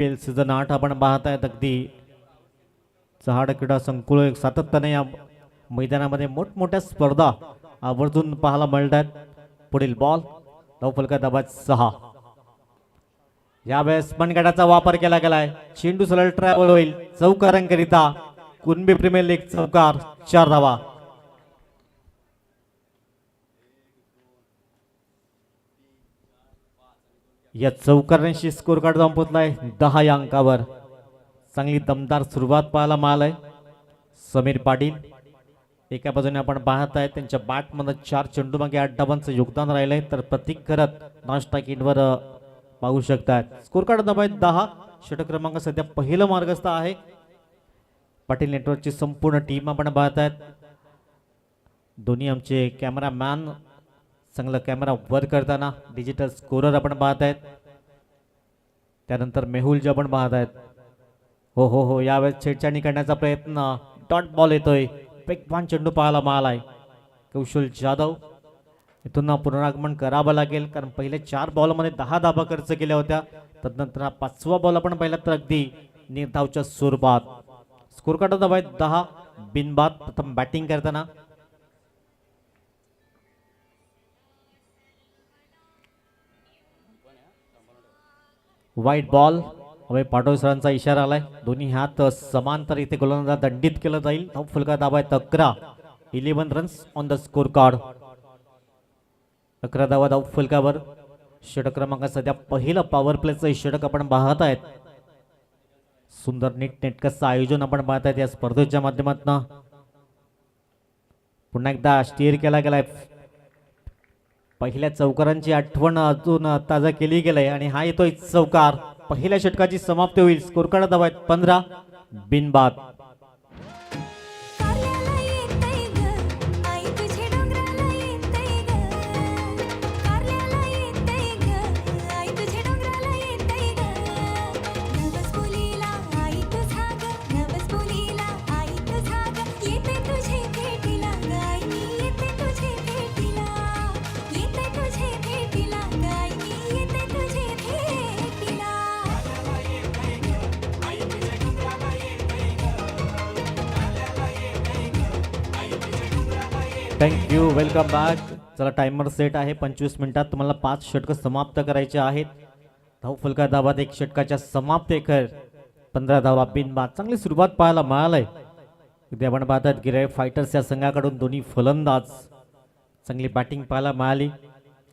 Season 8 आपण पाहतायत. अगदी चहाड क्रीडा संकुल सातत्याने या मैदानामध्ये मोठमोठ्या स्पर्धा आवर्जून पाहायला मिळत आहेत. पुढील बॉल धावफलका दाबात 6. यावेळेस मनगटाचा वापर केला गेलाय. चेंडू सरळ ट्रॅव्हल होईल चौकारांकरिता. कुणबी प्रीमियर लीग चौकार 4 धावा. या चौकारांशी स्कोर कार्ड जाऊन पोहोचलाय 10 या अंकावर. चांगली दमदार सुरुवात पाहायला मिळालाय. समीर पाटील एका बाजूने आपण पाहताय त्यांच्या बॅटमध्ये 4 चेंडू मागे 8 धावांचं योगदान राहिलंय. तर प्रतीक करत नाश्टाकींवर पाहू शकतात. स्कोर कार्ड दाबाय 10. षटक क्रमांक सध्या पहिलं मार्गस्थ आहे. पाटील नेटवर्कची संपूर्ण टीम आपण पाहतायत. दोन्ही आमचे कॅमेरामॅन चांगलं कॅमेरा वर करताना डिजिटल स्कोरर आपण पाहतायत. त्यानंतर मेहुल जे आपण पाहतायत. हो हो हो यावेळेस छेडछाडणी करण्याचा प्रयत्न. डॉट बॉल येतोय. वेगवान चेंडू पाहायला मिळालाय. कौशल जाधव इथून पुनरागमन करावं लागेल कारण पहिले 4 बॉलमध्ये 10 धाबा खर्च केल्या होत्या. तदनंतर हा 5वा बॉल आपण पाहिला तर अगदी निर्धावच्या स्वरूपात. स्कोर कार्ड दाबाय 10. बिनबाद प्रथम बॅटिंग करताना वाईट बॉल. अभय पाटोळे सरांचा इशारा आलाय. दोन्ही हात समांतर इथे गोलंदाज दंडित केलं जाईल. धावफलका दाबाय 11. 11 runs on the score card. 11 धावा धावफलकावर. षटक क्रमांक सध्या पहिलं पॉवर प्लेचं षटक आपण पाहत आहेत. सुंदर नीट नेटकसं आयोजन आपण पाहत आहेत या स्पर्धेच्या माध्यमातून. पुन्हा एकदा स्टीअर केला गेलाय. पहिल्या चौकारांची आठवण अजून ताजा केली गेली आणि हा येतोय चौकार. पहिल्या षटकाची समाप्ती होईल. स्कोर कार्ड दाबाय 15. बिनबाद. थँक्यू. Welcome back. चला टायमर सेट आहे. 25 मिनिटात तुम्हाला 5 षटकं समाप्त करायचे आहेत. धावफलका दाबात 1 षटकाच्या समाप्तीकर 15 धावा बिनबाद. चांगली सुरुवात पाहायला मिळालंय. इथे आपण पाहतात गिराय फायटर्स या संघाकडून दोन्ही फलंदाज चांगली बॅटिंग पाहायला मिळाली.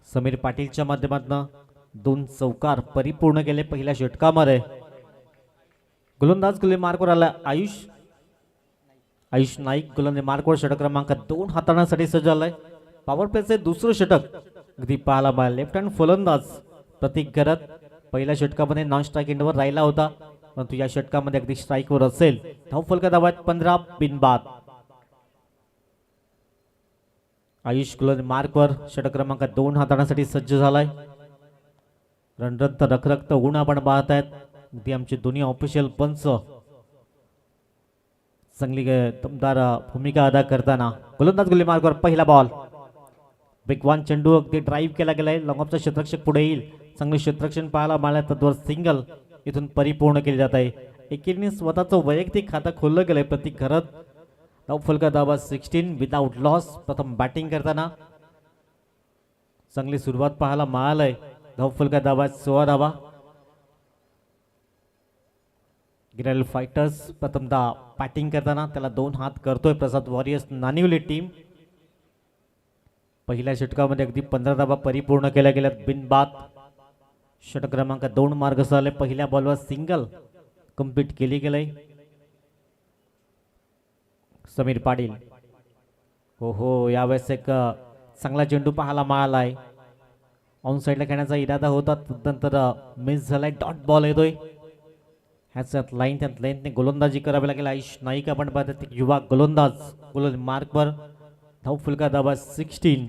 समीर पाटीलच्या माध्यमातून 2 चौकार परिपूर्ण केले पहिल्या षटकामध्ये. गोलंदाज गुले मार्कवर आला आयुष नाईक. गोलंदाज मार्कवर षटक क्रमांक 2 हाताळण्यासाठी सज्ज झालाय. पॉवर प्लेचे दुसरं षटक अगदी पाहायला मिळालं. लेफ्ट हँड फलंदाज प्रतीक करत पहिल्या षटकामध्ये नॉन स्ट्राईक एंडवर राहिला होता परंतु या षटकामध्ये अगदी स्ट्राईकवर असेल. धावफलका दाबात 15. बिनबाद. आयुष गोलंदाज मार्कवर षटक क्रमांक 2 हाताळण्यासाठी सज्ज झालाय. रणरक्त रखरक्त ऊन आपण पाहतायत. अगदी आमचे दोन्ही ऑफिशियल पंच चांगली दमदार भूमिका अदा करताना. गोलंदाज गुले मार्कवर पहिला बॉल. वेगवान चेंडू अगदी ड्राईव्ह केला गेलाय. लॉंगऑफचा क्षेत्ररक्षक पुढे येईल. चांगले क्षेत्ररक्षण पाहायला मिळालं. तद्वर सिंगल इथून परिपूर्ण केली जात आहे. एकीने स्वतःचं वैयक्तिक खातं खोललं गेलंय प्रतीक करत. धावफलका दाबा 16 विदाउट लॉस. प्रथम बॅटिंग करताना चांगली सुरुवात पाहायला मिळालंय. धावफलका दाबा 16 धावा. गिरायल फायटर्स प्रथमतः बॅटिंग करताना त्याला 2 हात करतोय प्रसाद वॉरियर्स नानिवली टीम. पहिल्या षटकामध्ये अगदी 15 धावा परिपूर्ण केल्या गेल्यात बिनबाद. षटक क्रमांक 2 मार्गस्थ आले. पहिल्या बॉलवर सिंगल कंप्लीट केली गेलंय. समीर पाटील. हो हो यावेळेस एक चांगला चेंडू पाहायला मिळालाय. ऑन साईडला खेळण्याचा इरादा होता तदनंतर मिस झालाय. डॉट बॉल येतोय. ह्याच्यात लाईन त्यात लेंथने गोलंदाजी करावी लागेल. आयुष नाईक आपण पाहतात युवा गोलंदाज. गोलंदाज मार्कवर. धावफलका दाबा 16.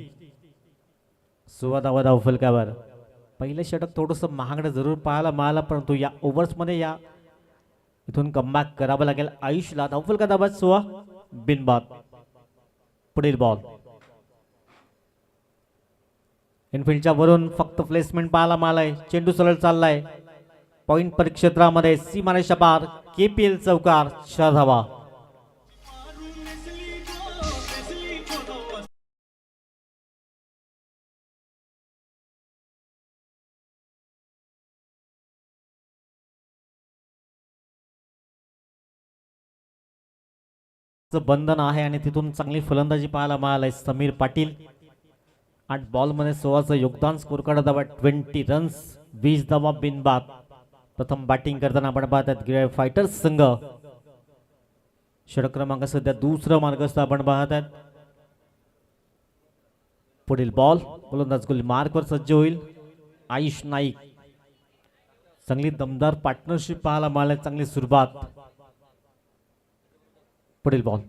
16 धावा धावफलकावर. पहिले षटक थोडंसं महागडं जरूर पाहायला मिळालं परंतु या ओव्हर्समध्ये या इथून कमबॅक करावं लागेल आयुषला. धावफलका दाबा 16. बिनबाद. पुढील बॉल. इनफिल्डच्या वरून फक्त प्लेसमेंट पाहायला मिळालाय. चेंडू सरळ चाललाय. पॉइंट परिक्षेत्रामध्ये सीमारेषा पार KPL चौकार 4 धावा. बंधन आहे आणि तिथून चांगली फलंदाजी पाहायला मिळाली. समीर पाटील 8 बॉलमध्ये 16चं योगदान. स्कोर कार्ड धावा 20 रन्स 20 धावा बिनबाद. प्रथम बॅटिंग करताना आपण पाहतात गिराय फायटर्स संघ. षटक क्रमांक सध्या दुसरं मार्गस्थ आपण पाहतात. पुढील बॉल गोलंदाज गोल मार्कवर सज्ज होईल. आयुष नाईक. चांगली दमदार पार्टनरशिप पाहायला मिळाली. चांगली सुरुवात. पुढील बॉल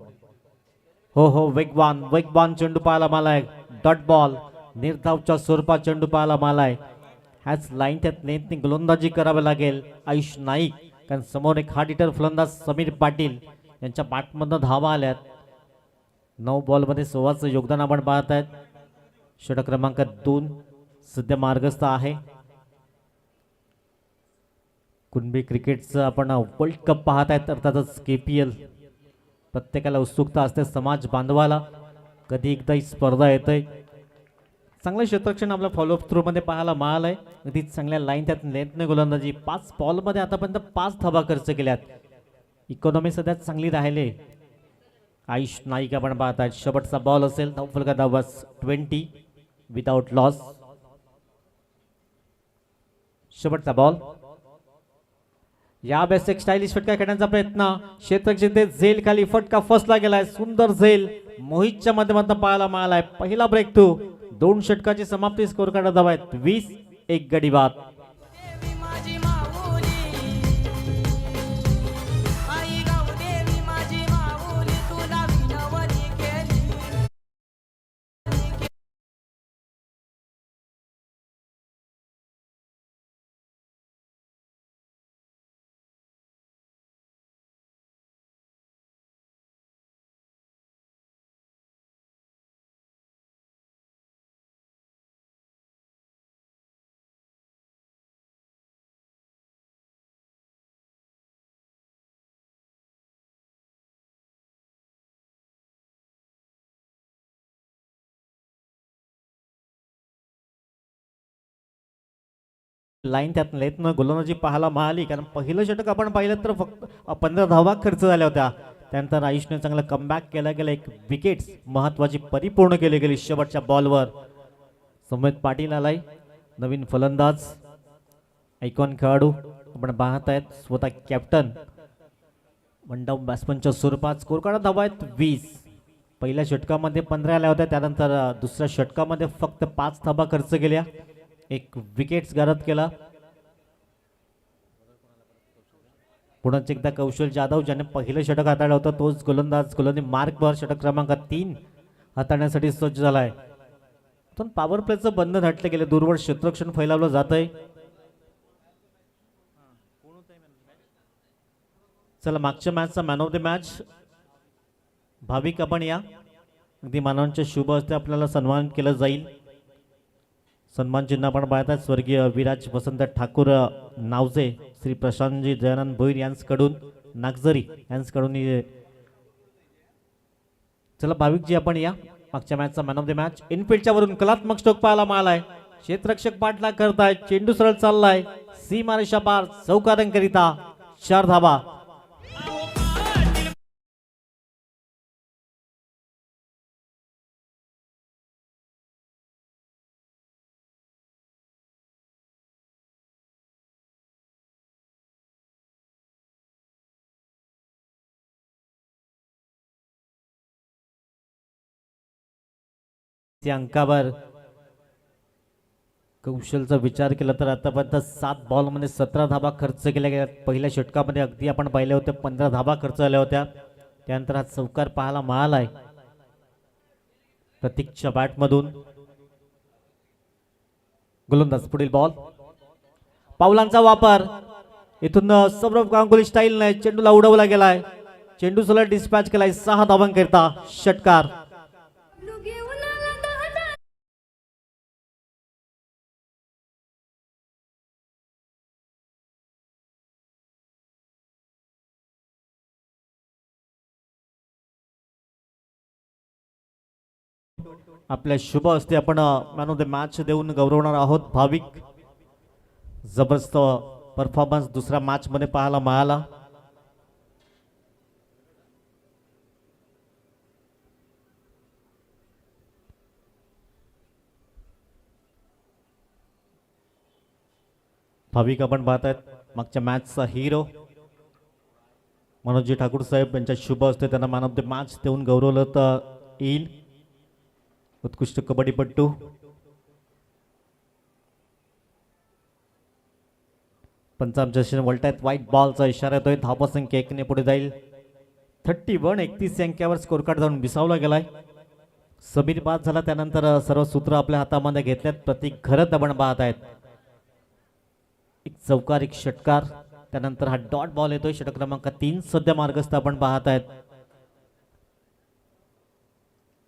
हो वेगवान चेंडू पाहायला मिळालाय. डॉट बॉल निर्धावच्या स्वरूपात चेंडू पाहायला मिळालाय. ह्याच लाईन त्यात नेतनी गोलंदाजी करावी लागेल आयुष नाईक, कारण समोर एक हार्ड हिटर फलंदाज समीर पाटील यांच्या बॅटमधनं धावा आल्यात. 9 बॉलमध्ये 16चं योगदान आपण पाहत आहेत. षटक क्रमांक 2 सध्या मार्गस्थ आहे. कुणबी क्रिकेटचं आपण वर्ल्ड कप पाहत आहेत. अर्थातच KPL. प्रत्येकाला उत्सुकता असते समाज बांधवाला कधी एकदा ही स्पर्धा येते. चांगलं क्षेत्ररक्षण आपल्या फॉलोअप थ्रू मध्ये पाहायला मिळालंय. अगदी चांगल्या लाईन त्यात नेतने गोलंदाजी. 5 बॉलमध्ये आतापर्यंत 5 धावा खर्च केल्यात. इकॉनॉमी सध्या चांगली राहिले. आयुष नाईक आपण पाहतात. शेवटचा बॉल असेल. धावफलका धावा 20 विदाउट लॉस. शेवटचा बॉल. या बेस एक स्टाइलिश फटका खेळण्याचा प्रयत्न. क्षेत्ररक्षक झेल खाली फटका फसला गेलाय. सुंदर झेल मोहितच्या माध्यमातून पाहायला मिळालाय. पहिला ब्रेक थ्रू. 2 षटकाची समाप्ती. स्कोर कार्ड धावा आहेत 20. एक गडी बाद. लाईन त्यात नेतनं गोलंदाजी पाहायला मिळाली, कारण पहिलं षटक आपण पाहिलं तर फक्त 15 धावा खर्च झाल्या होत्या. त्यानंतर आयुषने चांगला कमबॅक केला गेला. एक विकेट्स महत्वाची परिपूर्ण केली गेली. शेवटच्या बॉलवर समीर पाटील आलाय. नवीन फलंदाज आयकॉन खेळाडू आपण पाहत आहेत. स्वतः कॅप्टन वन डाऊन बॅट्समनच्या स्वरूपात. स्कोर कार्ड धावा आहेत 20. पहिल्या षटकामध्ये 15 आल्या होत्या. त्यानंतर दुसऱ्या षटकामध्ये फक्त 5 धावा खर्च केल्या. एक विकेट्स गारद केला. पुन्हा एकदा कौशल जाधव ज्याने पहिलं षटक हाताळलं होतं तोच गोलंदाज मार्कवर षटक क्रमांक 3 हाताळण्यासाठी सज्ज झालाय. पण पॉवर प्लेचं बंधन हटले गेले. दूरवर क्षेत्ररक्षण फैलावलं जात आहे. चला मागच्या मॅचचा मॅन ऑफ द मॅच भाविक आपण या. अगदी मानवांच्या शुभ हस्ते आपल्याला सन्मानित केलं जाईल. सन्मान चिन्ह आपण पाहतात. स्वर्गीय विराज वसंत ठाकूर नावजे, श्री प्रशांतजी दयानंद भोईर यांच्याकडून, नागझरी यांच्याकडून. चला भाविकजी आपण या. मागच्या मॅचचा मॅन ऑफ द मॅच. इनफिल्डच्या वरून कलात्मक स्ट्रोक पाहायला मिळालाय. क्षेत्ररक्षक पाठलाग करताय. चेंडू सरळ चाललाय. सीमारेषा पार चौकारांकरिता 4 धावा. त्या अंकावर कौशलचा विचार केला तर आतापर्यंत 7 बॉलमध्ये 17 धावा खर्च केल्या गेल्या. पहिल्या षटकामध्ये अगदी आपण पाहिले होते 15 धावा खर्च झाल्या होत्या. त्यानंतर हा चौकार पाहायला मिळालाय प्रतीकच्या बॅटमधून. गोलंदाज पुढील बॉल. पावलांचा वापर. इथून सौरभ गांगुली स्टाईलने चेंडूला उडवला गेलाय. चेंडू सलट डिस्पॅच केलाय 6 धावांकरिता. षटकार. आपल्या शुभ हस्ते आपण मॅन ऑफ द मॅच देऊन गौरवणार आहोत. भाविक जबरदस्त परफॉर्मन्स दुसऱ्या मॅच मध्ये पाहायला मिळाला. भाविक आपण पाहतायत मागच्या मॅचचा हिरो मनोजी ठाकूर साहेब यांच्या शुभ हस्ते त्यांना मॅन ऑफ द मॅच देऊन गौरवलं तर येईल. उत्कृष्ट कबड्डीपट्टू पंचाम जशन वळतायत. व्हाईट बॉलचा इशारा येतोय. धावसंख्या 1 ने पुढे जाईल. 31-31 अंकावर स्कोर कार्ड जाऊन विसावला गेलाय. समीर बाद झाला त्यानंतर सर्व सूत्र आपल्या हातामध्ये घेतल्यात. प्रतीक घरत आपण पाहत आहेत. एक चौकार एक षटकार त्यानंतर हा डॉट बॉल येतोय. षटक क्रमांक 3 सध्या मार्गस्थ आपण पाहत आहेत.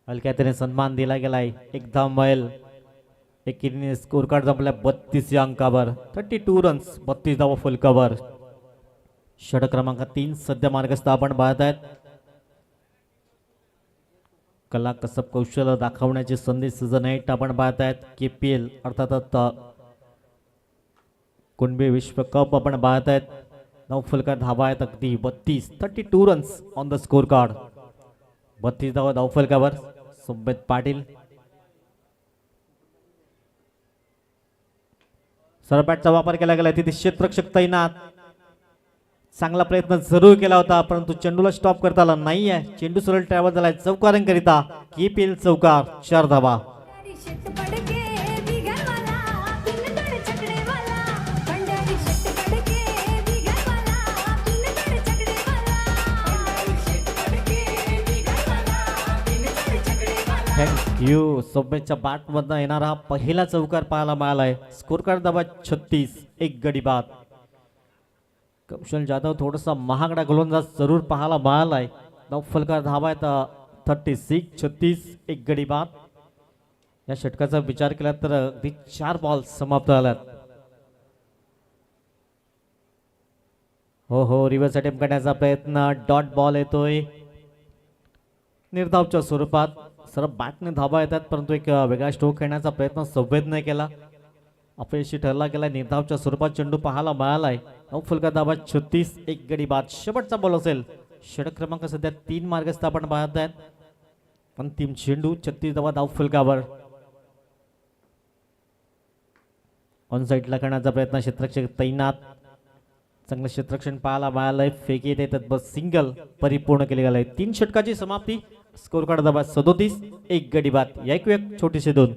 हलक्याने सन्मान दिला गेलाय. एक धाव मिळेल. एकीने स्कोर कार्ड जमला 32 या अंकावर. 32 रन्स 32 धावा फुल कव्हर. षटक क्रमांक 3 सध्या मार्गस्थ आपण पाहत आहेत. कला कसब कौशल्य दाखवण्याची संधी सीझन 8 आपण पाहत आहेत. KPL अर्थातच कुणबी विश्व कप आपण पाहत आहेत. 9 फुलकार धावा आहेत अगदी 32 runs on the score card. 32 धावा 9 फलकावर. सुमेध पाटील सरबॅटचा वापर केला गेला. तिथे क्षेत्ररक्षक तैनात. चांगला प्रयत्न जरूर केला होता परंतु चेंडूला स्टॉप करता आला नाहीये. चेंडू सरळ ट्रॅव्हल झालाय चौकारांकरिता. KPL चौकार 4 धावा. थँक्यू. सौम्यच्या बॅट मधनं येणारा पहिला चौकार पाहायला मिळालाय. स्कोर कार्ड धावा 36. एक गडी बाद. कौशल जाधव थोडासा महागडा गोलंदाज जरूर पाहायला मिळालाय. 9 फलकार धावा आहेत 36 एक गडी बाद. या षटकाचा विचार केला तर अगदी 4 बॉल समाप्त झाल्यात. हो रिव्हर्स अटेम्प्ट करण्याचा प्रयत्न. डॉट बॉल येतोय निर्धावच्या स्वरूपात. सर्व बॅटने धावा येतात परंतु एक वेगळा स्ट्रोक खेळण्याचा प्रयत्न संवेदने केला. अपयशी ठरला गेला. निर्धावच्या स्वरूपात चेंडू पाहायला मिळालाय. 9 फलकार धावा 36 एक गडी बाद. शेवटचा बॉल असेल. षटक क्रमांक सध्या 3 मार्गस्थ आपण पाहत आहेत. अंतिम चेंडू 36 धावा 9 फलकावर. ऑन साईडला करण्याचा प्रयत्न. क्षेत्ररक्षक तैनात. चांगलं क्षेत्ररक्षण पाहायला मिळालंय. फेकी येतात बस सिंगल परिपूर्ण केले गेलाय. 3 षटकाची समाप्ती. स्कोर कार्ड धावा 37 एक गडी बाद. या एक छोटीशी 2.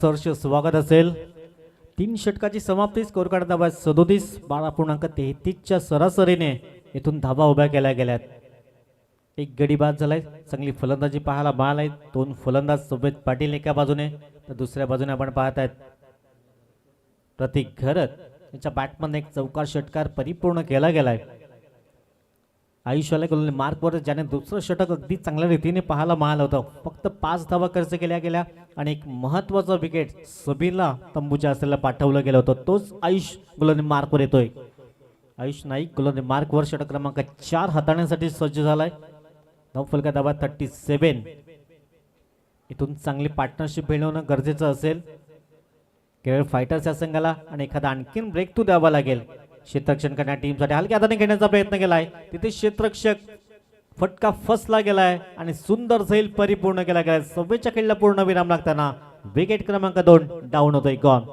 सहर्ष स्वागत असेल. 3 षटकाची समाप्ती. स्कोर कार्ड धावा 37 12.33च्या सरासरीने इथून धावा उभ्या केल्या गेल्यात. एक गडी बाद झालाय. चांगली फलंदाजी पाहायला मिळालाय. 2 फलंदाज सुमेध पाटील एका बाजूने तर दुसऱ्या बाजूने आपण पाहत आहेत प्रतीक घरत यांच्या बॅटमध्ये एक चौकार षटकार परिपूर्ण केला गेलाय. आयुष्याला गोलंदाज मार्कवर ज्याने दुसरं षटक अगदी चांगल्या रीतीने पाहायला मिळालं होतं. फक्त 5 धावा खर्च केल्या गेल्या आणि एक महत्वाचा विकेट सबीरला तंबूच्या असलेला पाठवलं गेलं होतं. तोच आयुष गोलंदाज मार्कवर येतोय. आयुष नाईक गोलंदाज मार्कवर षटक क्रमांक 4 हाताळण्यासाठी सज्ज झालाय. 9 फलका धावा 37. इथून चांगली पार्टनरशिप मिळवणं गरजेचं असेल केरळ फायटर्स या संघाला आणि एखादा आणखीन ब्रेक थ्रू द्यावा लागेल. क्षेत्ररक्षण करण्या टीमसाठी हलक्या हाताने खेळण्याचा प्रयत्न केलाय, तिथे क्षेत्ररक्षक फटका फसला गेलाय आणि सुंदर झैल परिपूर्ण केला गेलाय. 26 खेळला पूर्ण विराम लागताना विकेट क्रमांक 2 डाऊन होतोय, गॉन.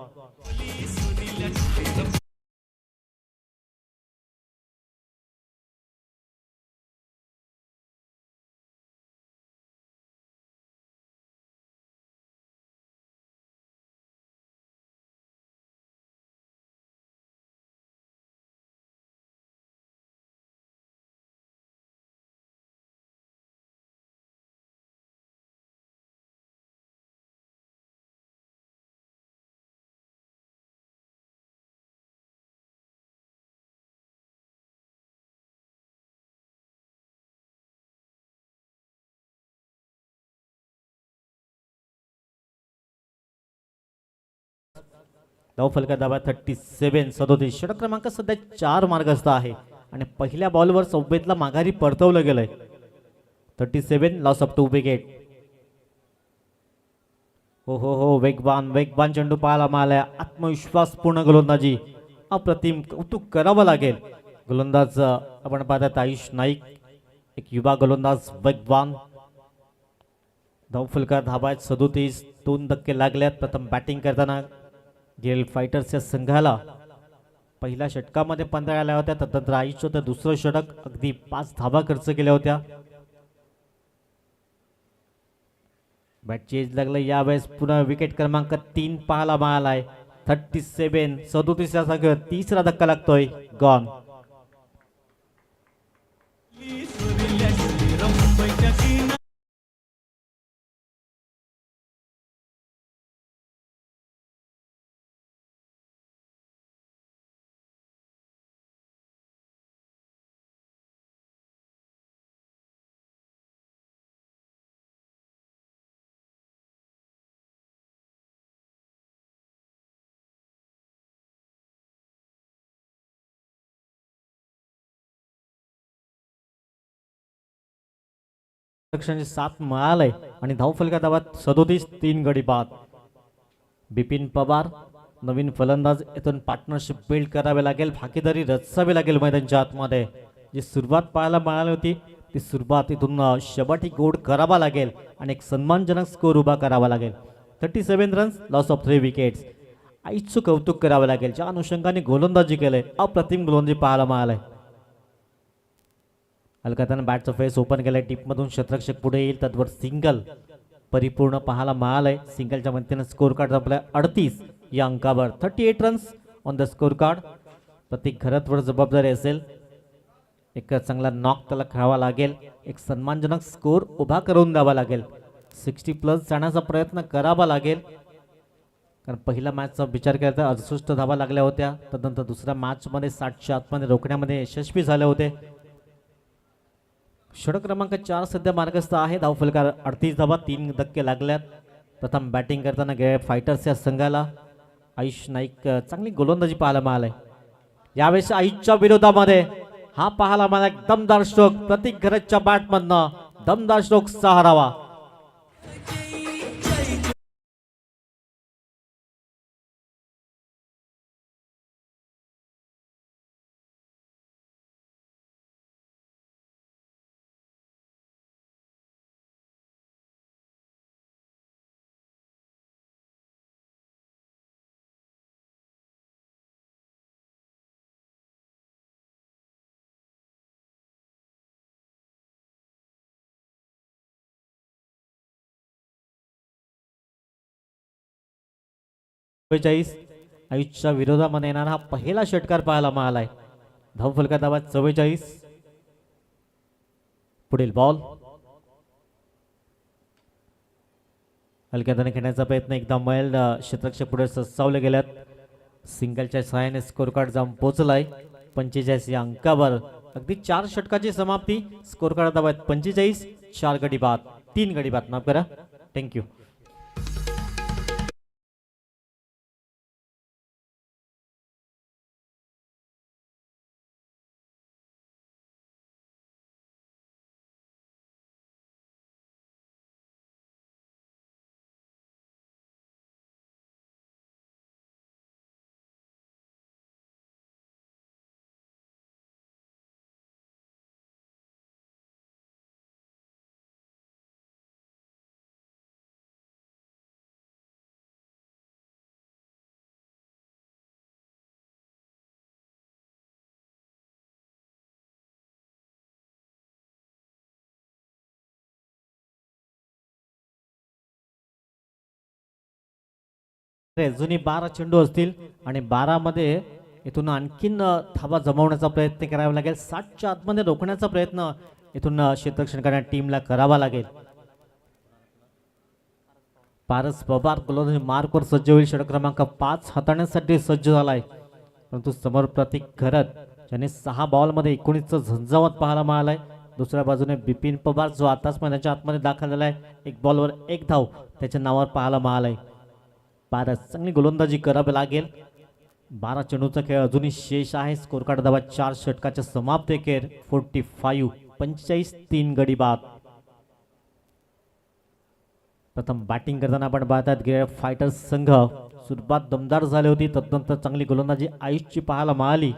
धाव फलका दाबा 37 षटक क्रमांक सध्या 4 मार्गस्थ आहे आणि पहिल्या बॉलवर 26 ला माघारी परतवलं गेलंय. 37 लॉस ऑफ 2 विकेट. हो वेगवान वेगवान चेंडू पाहायला मिळालाय. आत्मविश्वासपूर्ण गोलंदाजी, अप्रतिम, कौतुक करावं लागेल. गोलंदाज आपण पाहतात आयुष नाईक, एक युवा गोलंदाज, वेगवान. धावफलका धाबा 37, 2 धक्के लागल्यात. प्रथम बॅटिंग करताना गेल फायटर्सच्या संघाला पहिल्या षटकामध्ये 15 आल्या होत्या, तदनंतर आयुषचं तर दुसरं षटक अगदी 5 धाबा खर्च केल्या होत्या. बॅट चेंज लागलं यावेळेस. पुन्हा विकेट क्रमांक 3 पाहायला मिळालाय. 37 या संघ तिसरा धक्का लागतोय, गॉन. रक्षणाचे 7 मिळालंय आणि धावफलका दाबात 37, 3 गडी बाद. बिपिन पवार नवीन फलंदाज, इथून पार्टनरशिप बिल्ड करावे लागेल, भागीदारी रचावी लागेल मैदानाच्या आतमध्ये. जी सुरुवात पाहायला मिळाली होती ती सुरुवात इथून शेवटी गोड करावा लागेल आणि एक सन्मानजनक स्कोर उभा करावा लागेल. 37 रन्स, लॉस ऑफ 3 विकेट्स. आईचं कौतुक करावं लागेल, ज्या अनुषंगाने गोलंदाजी केलंय, अप्रतिम गोलंदाजी पाहायला मिळालंय. अलकातानं बॅटचं फेस ओपन केलंय, टीपमधून क्षेत्ररक्षक पुढे येईल, तत्वर सिंगल परिपूर्ण पाहायला मिळालंय. सिंगलच्या मदतीने स्कोर कार्ड आपल्या 38 या अंकावर. 38 runs on the score card. प्रत्येक घरातवर जबाबदारी असेल, एक चांगला नॉक त्याला खेळावा लागेल, एक सन्मानजनक स्कोर उभा करून द्यावा लागेल, 60+ जाण्याचा प्रयत्न करावा लागेल. कारण पहिल्या मॅचचा विचार केला तर 68 धावा लागल्या होत्या, तदनंतर दुसऱ्या मॅचमध्ये 60च्या आतमध्ये रोखण्यामध्ये यशस्वी झाले होते. षटक क्रमांक 4 सध्या मार्गस्थ आहे. धावफलकार 38 धावा, 3 धक्के लागल्यात. प्रथम बॅटिंग करताना गेल्या फायटर्स या संघाला आयुष नाईक चांगली गोलंदाजी पाहायला मिळाली. यावेळेस आयुषच्या विरोधामध्ये हा पाहायला मला एक दमदार स्ट्रोक, प्रतीक घरतच्या बॅटमधनं दमदार स्ट्रोक सहारावा. आयुषच्या विरोधामध्ये येणारा हा पहिला षटकार पाहायला मिळालाय. धावफलका दाबा 44. पुढील बॉल हलक्याने खेळण्याचा प्रयत्न, एकदा मैल क्षेत्ररक्षक पुढे ससावले गेल्यात. सिंगलच्या सहाय्याने स्कोर कार्ड जाऊन पोहोचलाय 45 या अंकावर. अगदी 4 षटकाची समाप्ती. स्कोर कार्ड दाबात 45, 4 गडी बाद, 3 गडी बाद. माफ करा. थँक्यू. अजूनही 12 चेंडू असतील आणि 12 मध्ये इथून आणखीन धावा जमवण्याचा प्रयत्न करावा लागेल. 60च्या आतमध्ये रोखण्याचा प्रयत्न इथून क्षेत्ररक्षण करणाऱ्या टीमला करावा लागेल. पारस पवार गोलंदाजी मार्कवर सज्ज होईल. षटक क्रमांक 5 हाताळण्यासाठी सज्ज झालाय. परंतु समोर प्रतीक घरत ज्याने 6 बॉलमध्ये 19चं झंझावात पाहायला मिळालाय. दुसऱ्या बाजूने बिपिन पवार जो आताच मैदानाच्या आतमध्ये दाखल झालाय. 1 बॉलवर 1 धाव त्याच्या नावावर पाहायला मिळालाय. पारस चांगली गोलंदाजी करावी लागेल. 12 चेंडूचा खेळ अजूनही शेष आहे. स्कोर कार्ड धावा 4 षटकाच्या समाप्त एकेर 45-3 गडी बाद. प्रथम बॅटिंग करताना आपण पाहतात गिरफ्त फायटर्स संघ सुरुवात दमदार झाली होती. तदनंतर चांगली गोलंदाजी आयुषची पाहायला मिळाली.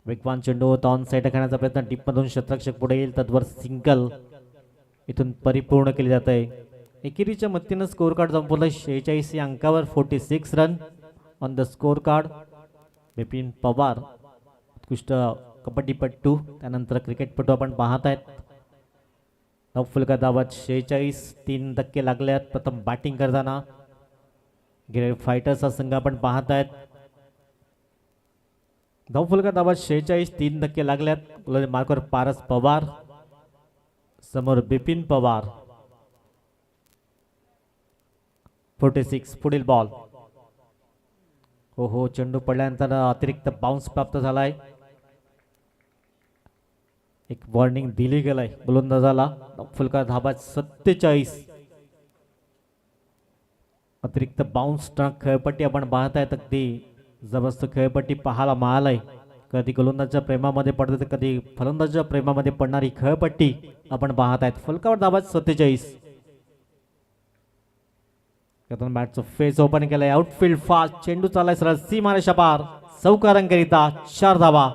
वेगवान चेंडू होता. ऑन साईड खेळण्याचा प्रयत्न डीपमधून क्षेत्ररक्षक पुढे येईल. तद्वर सिंगल इथून परिपूर्ण केली जात आहे. एकेरीच्या मतीनं स्कोर कार्ड संपवलं 46 या अंकावर. 46 run on the score card. Bipin Pawar उत्कृष्ट कबड्डीपट्टू त्यानंतर क्रिकेटपटू आपण पाहत आहेत. फुलका धावात 46 3 धक्के लागले आहेत. प्रथम बॅटिंग करताना गिरफ्त फायटर्स हा संघ आपण पाहत आहेत. फुलका धावात 46 3 धक्के लागल्यात. मार्कवर पारस पवार समोर बिपिन पवार. 46 पुढील बॉल. हो चेंडू पडल्यानंतर अतिरिक्त बाउन्स प्राप्त झालाय. एक वॉर्निंग दिली गेलाय गोलंदाजाला. फुलका धाबात 47 अतिरिक्त बाउन्स खेळपट्टी आपण पाहत आहेत. अगदी जबरदस्त खेळपट्टी पाहायला मिळालाय. कधी गोलंदाजाच्या प्रेमामध्ये पडते तर कधी फलंदाजाच्या प्रेमामध्ये पडणारी खेळपट्टी आपण पाहत आहेत. फुलकावर धाबात 47. बॅटचं फेस ओपन केलंय. आउटफील्ड फास्ट चेंडू चाललाय सरळ सीमारेषा पार. चौकारांकरिता 4 धावा.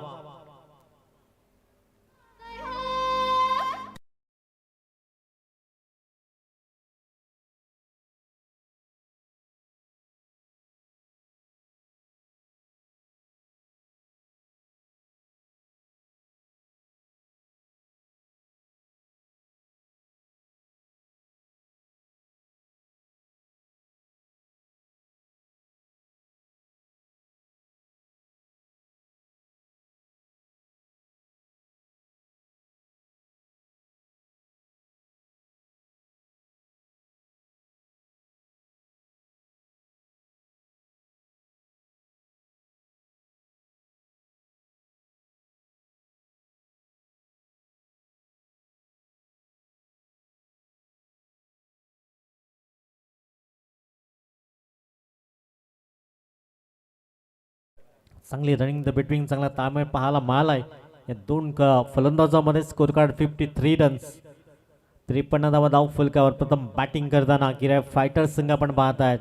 चांगली रनिंग द बिटवीन चांगला ताळमेळ पाहायला मिळालाय. या 2 फलंदाजामध्ये स्कोर कार्ड 53 रन्स 53 धावा धाव फुलकावर. प्रथम बॅटिंग करताना गिरफ्त फायटर्स संघ आपण पाहत आहेत.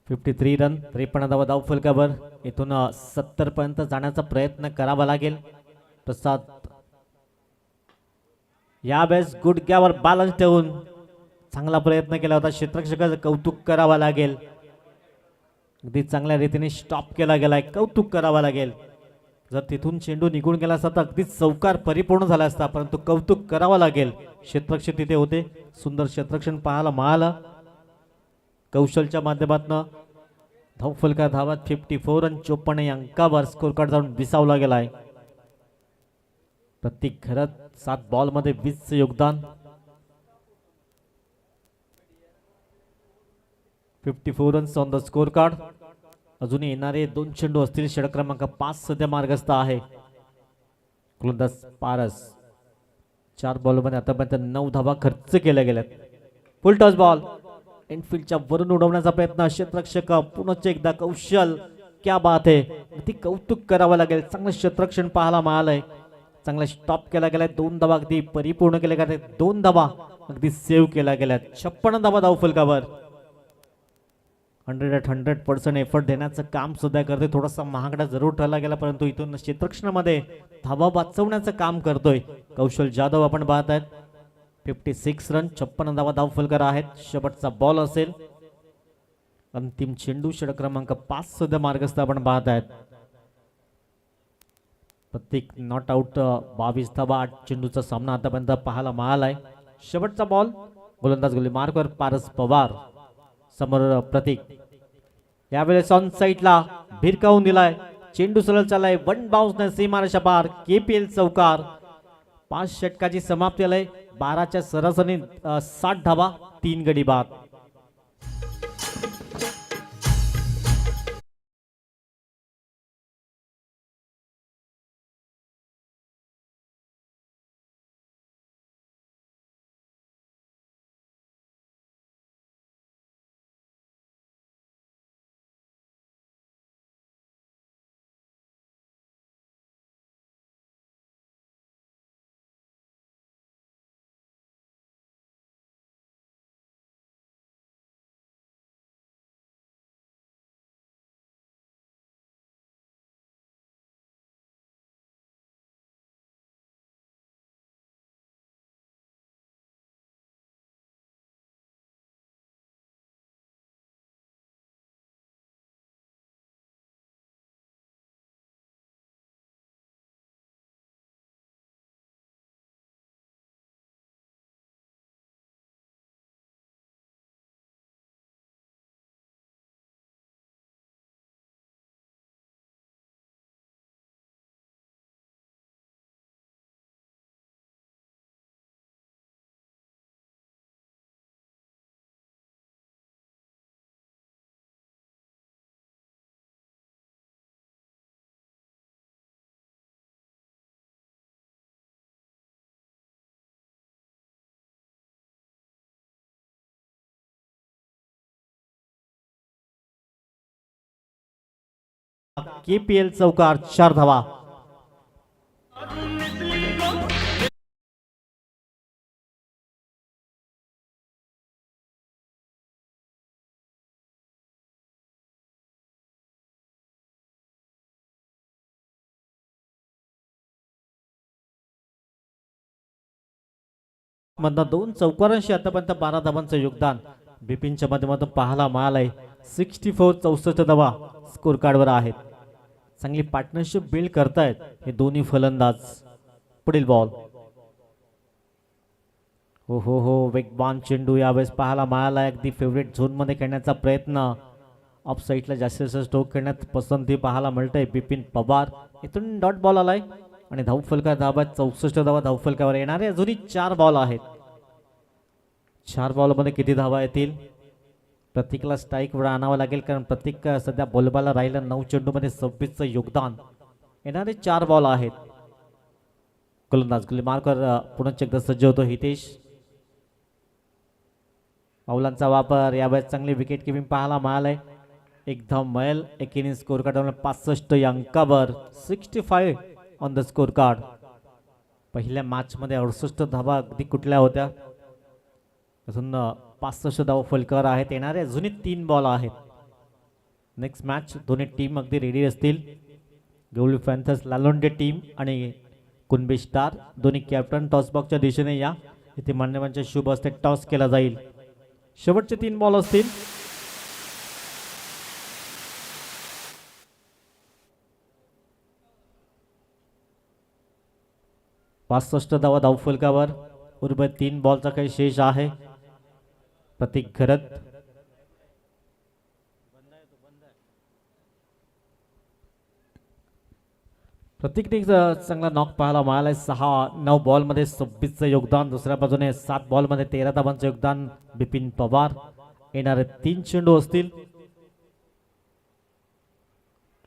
53 रन 53 धावा धाव फुलकावर. इथून 70 पर्यंत जाण्याचा प्रयत्न करावा लागेल. प्रसाद यावेळेस गुडघ्यावर बॅलन्स ठेवून चांगला प्रयत्न केला होता. क्षेत्ररक्षकाचं कौतुक करावा लागेल. अगदी चांगल्या रीतीने स्टॉप केला गेलाय. कौतुक करावा लागेल. जर तिथून चेंडू निघून गेला असता तर अगदीच चौकार परिपूर्ण झाला असता. परंतु कौतुक करावा लागेल. क्षेत्ररक्षक तिथे होते. सुंदर क्षेत्ररक्षण पाहायला मिळालं. कौशलच्या माध्यमातून धावफलका धावात 54 रन 54 या अंकावर स्कोर कार्ड जाऊन विसावला गेलाय. प्रत्येक घरात 7 बॉल मध्ये 20 योगदान. 54 runs on the score card. अजून येणारे 2 चेंडू असतील. षटक क्रमांक 5 सध्या मार्गस्थ आहे. गोलंदाज पारस 4 बॉलमध्ये आतापर्यंत 9 धावा खर्च केल्या गेल्यात. फुल टॉस बॉल इनफिल्डच्या वरून उडवण्याचा प्रयत्न. क्षेत्ररक्षक पुन्हा एकदा कौशल क्या बात आहे. अगदी कौतुक करावं लागेल. चांगलं क्षेत्ररक्षण पाहायला मिळालंय. चांगला स्टॉप केला गेलाय. 2 धावा अगदी परिपूर्ण केल्या गेल्या. 2 धावा अगदी सेव्ह केल्या गेल्यात. 56 धावा धाव फलकावर. 100% एफर्ट देण्याचं काम सुद्धा करतोय. थोडासा महागडा जरूर ठरला गेला परंतु इथून क्षेत्ररक्षणामध्ये धावा वाचवण्याचं काम करतोय कौशल जाधव आपण पाहत आहेत. 56 रन 56 धावा धाव फलकर आहेत. शेवटचा बॉल असेल. अंतिम चेंडू षटक क्रमांक 5 सुद्धा मार्गस्थ आपण पाहत आहेत. प्रत्येक नॉट आउट 22 धावा 8 चेंडूचा सामना आतापर्यंत पाहायला मिळालाय. शेवटचा बॉल गोलंदाज गोली मार्कवर पारस पवार, समोर प्रतीक. यावेळेस ऑन साईडला भिरकावून दिलाय, चेंडू सरळ चाललाय, वन बाउन्सने सीमारेषा पार. KPL चौकार. 5 षटकाची समाप्ती आलंय. 12च्या सरासरी 60 धावा, 3 गडी बाद. KPL चौकार, 4 धावा. मधनं 2 चौकारांशी आतापर्यंत 12 धावांचं योगदान बिपिनच्या माध्यमातून पाहायला मिळालंय. 64 64 धावा स्कोर कार्डवर आहेत. चांगली पार्टनरशिप बिल्ड करतायत हे दोन्ही फलंदाज. पुढील बॉल. हो वेगवान चेंडू यावेळेस पाहायला मिळाला. अगदी फेवरेट झोन मध्ये खेळण्याचा प्रयत्न. ऑफ साईडला जास्तीत जास्त स्ट्रोक करण्यात पसंती पाहायला मिळते. बिपिन पवार इथून डॉट बॉल आलाय आणि धावफलका धावा 64 धावा धावफलकावर येणारे. अजूनही 4 बॉल आहेत. 4 बॉल मध्ये किती धावा येतील? प्रतीकला स्ट्राईक वर आणावं लागेल, कारण प्रतीक सध्या बॉलबाला राहिलं. 9 चेंडू मध्ये 26चं योगदान. येणारे 4 बॉल आहेत. गोलंदाज गोली मार्कवर पुन्हा एकदा सज्ज होतो हितेश. पावलांचा वापर. यावेळेस चांगली विकेट किपिंग पाहायला मिळालंय. एकदम मैल. एकीने स्कोर कार्ड 65 या अंकावर. 65 ऑन द स्कोर कार्ड. पहिल्या मॅच मध्ये 68 धावा अगदी कुठल्या होत्या. अजून 65 धावा फलकावर आहेत. येणारे अजूनही 3 बॉल आहेत. नेक्स्ट मॅच दोन्ही टीम अगदी रेडी असतील. गवळी पॅन्थर्स लालोंडे टीम आणि कुणबी स्टार दोन्ही कॅप्टन टॉस बॉक्सच्या दिशेने या. इथे मान्यवांच्या शुभ हस्ते टॉस केला जाईल. शेवटचे 3 बॉल असतील. पासष्ट धावा धावफलकावर. उर्वरित 3 बॉलचा काही शेष आहे. प्रतीक घरत. प्रतीकने चांगला नॉक पाहायला मिळालाय. 6-9 बॉल मध्ये 26चं योगदान. दुसऱ्या बाजूने 7 बॉल मध्ये 13 धावांचं योगदान बिपिन पवार. येणारे 3 चेंडू असतील.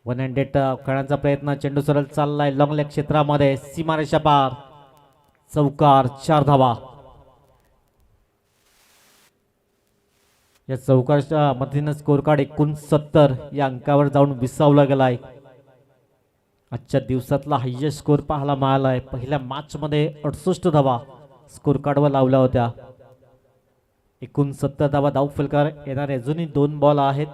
वन हँडेड खेळण्याचा प्रयत्न. चेंडू सरळ चाललाय लॉंग लेग क्षेत्रामध्ये. सीमारेषा पार. चौकार, 4 धावा. या चौकारच्या मधीन स्कोर कार्ड 69 या अंकावर जाऊन विसावला गेलाय. आजच्या दिवसातला हायएस्ट स्कोर पाहायला मिळालाय. पहिल्या मॅच मध्ये 68 धावा स्कोर कार्डवर लावल्या होत्या. 69 धावा धावफलकार. येणारे अजूनही 2 बॉल आहेत.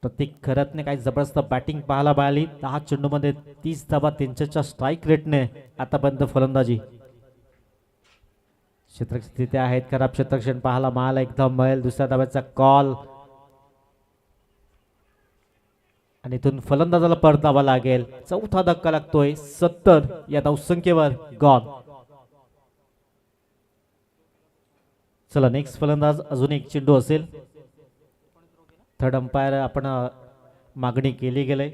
प्रतीक खरतने काही जबरदस्त बॅटिंग पाहायला मिळाली. 10 चेंडू मध्ये 30 धावा त्यांच्या स्ट्राईक रेटने आतापर्यंत फलंदाजी. क्षेत्ररक्षण स्थिती आहेत. खराब क्षेत्ररक्षण पाहायला मिळाला. एकदम मैल. दुसऱ्या धाव्याचा कॉल आणि इथून फलंदाजाला परतावा लागेल. चौथा धक्का लागतोय. 70 या धावसंख्येवर गॉन. चला नेक्स्ट फलंदाज अजून एक चेंडू असेल. थर्ड अंपायर आपण मागणी केली गेले.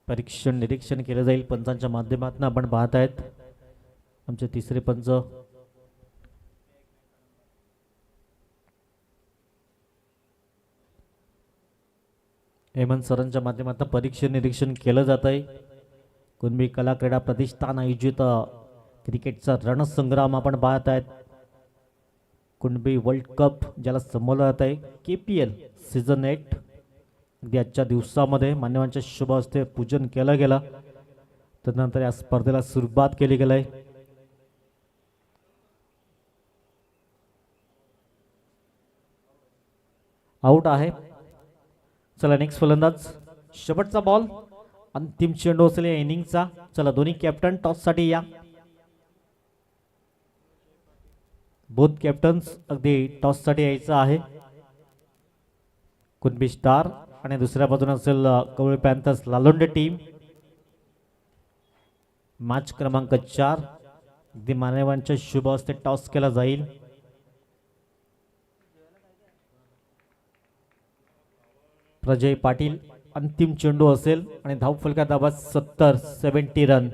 परीक्षण निरीक्षण केलं जाईल पंचांच्या माध्यमातून. आपण पाहत आहेत आमचे तिसरे पंच हेमंत सरांच्या माध्यमातून परीक्षण निरीक्षण केलं जात आहे. कुणबी कला क्रीडा प्रतिष्ठान आयोजित क्रिकेटचा रणसंग्राम आपण पाहत आहेत. कुणबी वर्ल्ड कप ज्याला संबोधलं जात आहे KPL सीझन 8 अगदी आजच्या दिवसामध्ये मान्यवांच्या शुभ हस्ते पूजन केलं गेलं. त्यानंतर या स्पर्धेला सुरुवात केली गेली आहे. आउट आहे. चला नेक्स्ट फलंदाज शेवटचा बॉल अंतिम चेंडू असेल या इनिंगचा. चला दोन्ही कॅप्टन टॉस साठी या. बोथ कॅप्टन्स अगदी टॉस साठी यायचं आहे. कुणबी स्टार आणि दुसऱ्या बाजूने असेल कवळी पॅन्थर्स लालोंडे टीम. मॅच क्रमांक 4 अगदी मान्यवांच्या शुभ हस्ते टॉस केला जाईल. प्रजय पाटील अंतिम चेंडू असेल आणि धावफलका दाबा 70 रन.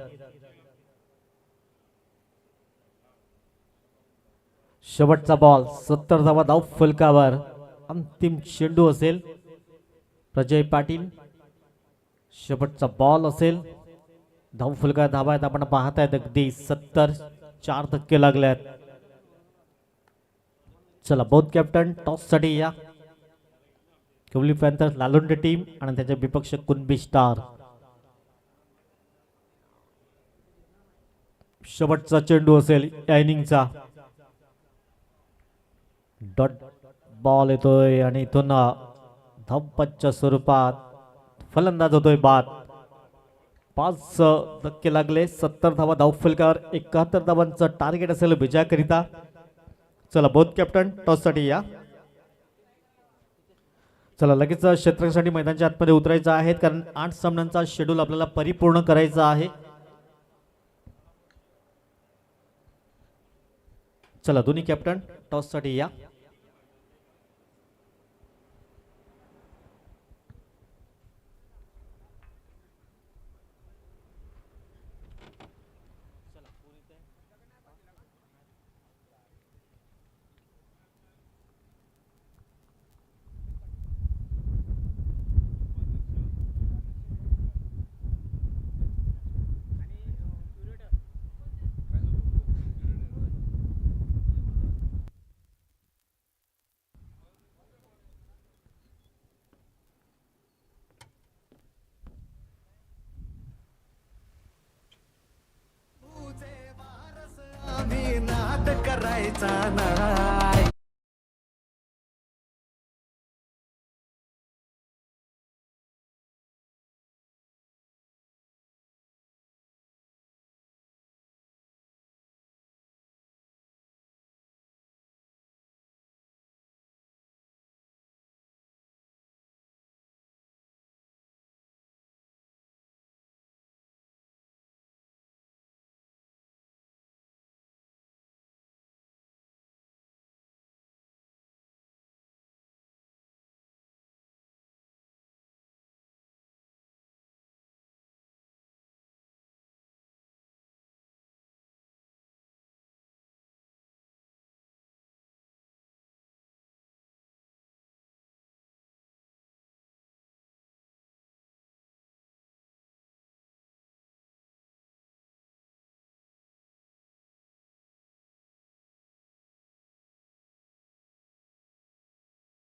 शेवटचा बॉल 70 धावा धावफलकावर. अंतिम चेंडू असेल प्रजय पाटील. शेवटचा बॉल असेल. धावफलका धावा आहेत आपण पाहत आहेत अगदी 70. 4 धक्के लागल्यात. चला बोथ कॅप्टन टॉस साठी या. कवली पॅन्थर्स लालोंडे टीम आणि त्याच्या विपक्ष कुणबी स्टार. शेवटचा चेंडू असेल या इनिंगचा. डॉट बॉल येतोय आणि इथून धावपच्या स्वरूपात फलंदाज होतोय बाद. 5 धक्के लागले. 70 धावा धावफलकावर. 71 धावांचं टार्गेट असेल विजयाकरिता. चला बोथ कॅप्टन टॉस साठी या. चला लगेच क्षेत्रासाठी मैदानाच्या आतमध्ये उतरायचं आहे कारण 8 सामन्यांचा शेड्यूल आपल्याला परिपूर्ण करायचा आहे. चला दोन्ही कॅप्टन टॉस साठी या. करायचा नाही.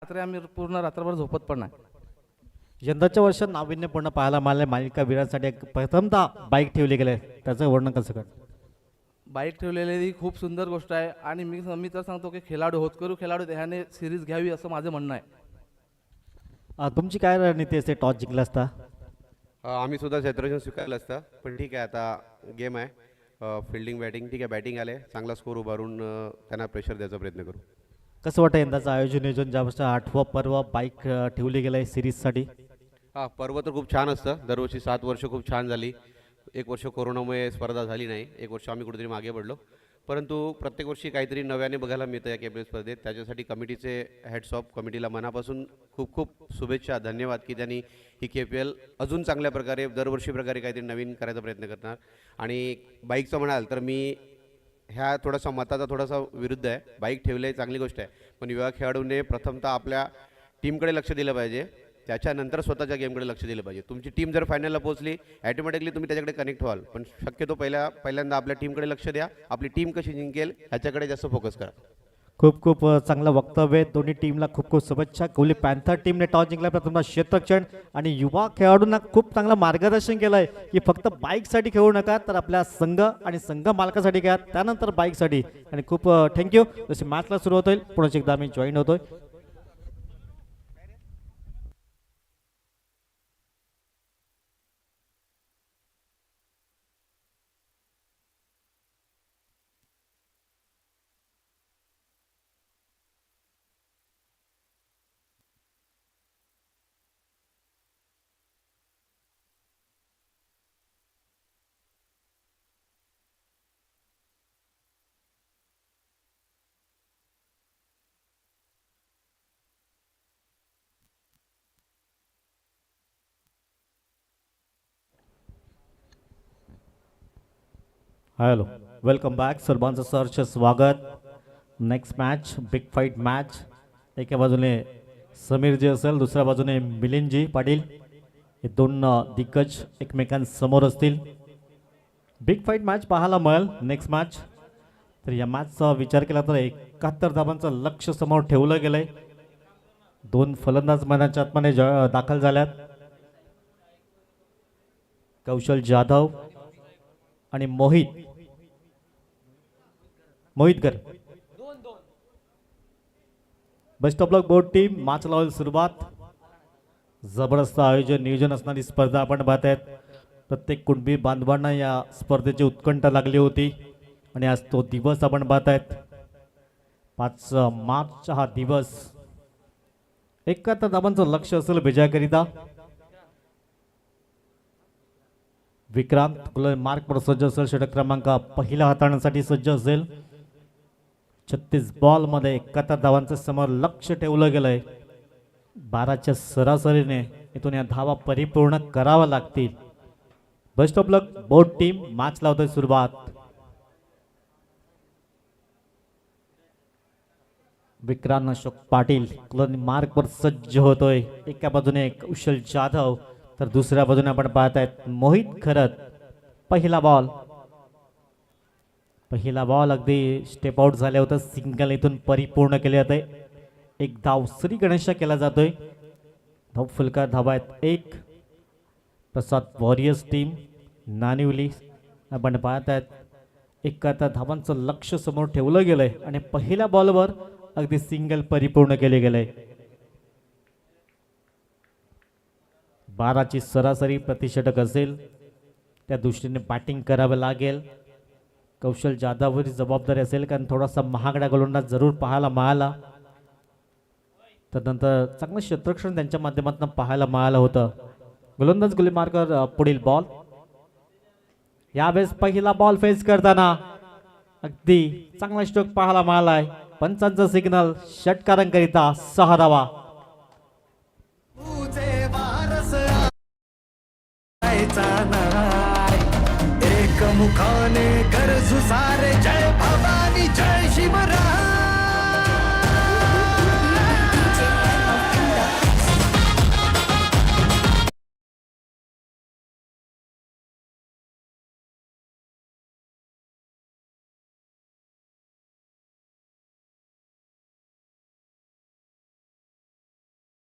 रात्री आम्ही पूर्ण रात्रभर झोपत पण नाही. यंदाच्या वर्षात नाविन्यपूर्ण पाहायला मिळाले. मालिका वीरांसाठी प्रथमतः बाईक ठेवली गेले. त्याचं वर्णन कसं कर. बाईक ठेवलेली खूप सुंदर गोष्ट आहे आणि मी तर सांगतो की खेळाडू होतकरू खेळाडू ह्याने सिरीज घ्यावी असं माझं म्हणणं आहे. तुमची काय रणनीती असते टॉस जिंकला असता. आम्ही सुद्धा क्षेत्ररक्षण स्वीकारलं असतं पण ठीक आहे आता गेम आहे. फिल्डिंग बॅटिंग ठीक आहे. बॅटिंग आले चांगला स्कोर उभारून त्यांना प्रेशर द्यायचा प्रयत्न करू. कसं वाटतं यंदाचं आयोजन ज्या वर्षी 8वं पर्व बाईक ठेवली गेलं आहे सिरीजसाठी. हा पर्व तर खूप छान असतं. दरवर्षी 7 वर्ष खूप छान झाली. एक वर्ष कोरोनामुळे स्पर्धा झाली नाही. एक वर्ष आम्ही कुठेतरी मागे पडलो. परंतु प्रत्येक वर्षी काहीतरी नव्याने बघायला मिळतं या केबल स्पर्धेत. त्याच्यासाठी कमिटीचे हेड्स ऑफ कमिटीला मनापासून खूप खूप शुभेच्छा, धन्यवाद की त्यांनी ही KPL अजून चांगल्या प्रकारे दरवर्षी प्रकारे काहीतरी नवीन करायचा प्रयत्न करणार. आणि बाईकचं म्हणाल तर मी ह्या थोडासा मताचा थोडासा विरुद्ध आहे. बाईक ठेवले चांगली गोष्ट आहे, पण युवा खेळाडूने प्रथमतः आपल्या टीमकडे लक्ष दिलं पाहिजे, त्याच्यानंतर स्वतःच्या गेमकडे लक्ष दिलं पाहिजे. तुमची टीम जर फायनलला पोहोचली ॲटोमॅटिकली तुम्ही त्याच्याकडे कनेक्ट व्हाल, पण शक्यतो पहिल्यांदा आपल्या टीमकडे लक्ष द्या. आपली टीम कशी जिंकेल ह्याच्याकडे जास्त फोकस करा. खूप खूप चांगलं वक्तव्य आहे. दोन्ही टीमला खूप खूप शुभेच्छा. कोहली पॅन्थर टीमने टॉस जिंकला, प्रथम क्षेत्ररक्षण आणि युवा खेळाडूंना खूप चांगलं मार्गदर्शन केलं आहे की फक्त बाईकसाठी खेळू नका, तर आपल्या संघ आणि संघ मालकासाठी घ्या, त्यानंतर बाईकसाठी. आणि खूप थँक्यू. जशी मॅचला सुरुवात होईल पुन्हा एकदा आम्ही जॉईन होतोय. Hello, welcome back. सर्वांचं सहर्ष स्वागत. Next match big fight match. एका बाजूने समीरजी असेल, दुसऱ्या बाजूने मिलिंदजी पाटील. हे दोन दिग्गज एकमेकांसमोर असतील. बिग फाईट मॅच पाहायला मिळेल नेक्स्ट मॅच. तर या मॅचचा विचार केला तर 71 धावांचं लक्ष समोर ठेवलं गेलंय. दोन फलंदाज मैदानाच्या आतमध्ये दाखल झाल्यात. कौशल जाधव आणि Mohitkar. Best of luck board team. Match लावली सुरुवात. जबरदस्त आयोजन नियोजन असणारी स्पर्धा आपण पाहत आहेत. प्रत्येक कुणबी बांधवांना या स्पर्धेची उत्कंठ लागली होती आणि आज तो दिवस आपण पाहत आहेत. 5 मार्चचा हा दिवस. 71 धावांचं लक्ष असेल विजयाकरिता. विक्रांत मार्कवर सज्ज असेल. षटक क्रमांक पहिला हाताळण्यासाठी सज्ज असेल. 36 बॉलमध्ये 71 धावांचं समोर लक्ष ठेवलं गेलंय. 12च्या सरासरीने इथून या धावा परिपूर्ण कराव्या लागतील. Best of luck board team. Match लावतोय सुरुवात. विक्रांत अशोक पाटील मार्कवर सज्ज होतोय. एका बाजूने कौशल जाधव तर दुसऱ्या बाजूने आपण पाहत आहेत मोहित खरत. पहिला बॉल अगदी स्टेप आउट झाले होतं. सिंगल इथून परिपूर्ण केले जाते. एक धाव श्री गणेशा केला जातोय. धाव फुलका धावा आहेत 1. प्रसाद वॉरियर्स टीम नानिवली आपण पाहत आहेत. 71 धावांचं लक्ष समोर ठेवलं गेलंय आणि पहिल्या बॉलवर अगदी सिंगल परिपूर्ण केले गेले. 12ची सरासरी प्रतिषटक असेल, त्या दृष्टीने बॅटिंग करावं लागेल. कौशल जाधववरची जबाबदारी असेल, कारण थोडासा महागडा गोलंदाज जरूर पाहायला मिळाला. त्यानंतर चांगलं क्षेत्ररक्षण त्यांच्या माध्यमातून पाहायला मिळालं होतं. गोलंदाज गुलीमार्कर पुढील बॉल. यावेळेस पहिला बॉल फेस करताना अगदी चांगला स्ट्रोक पाहायला मिळालाय. पंचांचा सिग्नल षटकारांकरिता 6 धावा. तुझे वारस आयचा नाय, एक मुखाने गरजू सारे जय भवानी जय शिवराय.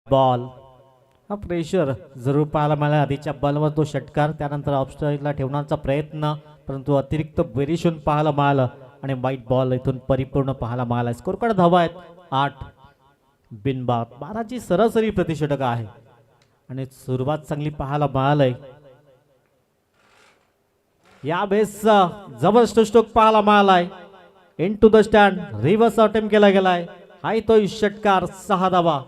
बॉल हा प्रेशर जरूर पाहायला मिळाला. आधीच्या बॉलवर तो षटकार, त्यानंतर ऑफस्ट्राईकला ठेवण्याचा प्रयत्न, परंतु अतिरिक्त व्हेरिएशन पाहायला मिळालं आणि वाईट बॉल इथून परिपूर्ण पाहायला मिळाला. स्कोर कार्ड धावा आहेत 8 बिनबाद. 12ची सरासरी प्रतिषटक आहे आणि सुरुवात चांगली पाहायला मिळालंय. या बेसचा जबरदस्त स्ट्रोक पाहायला मिळालाय. Into the stand reverse attempt केला गेलाय. हाय तो षटकार 6 धावा.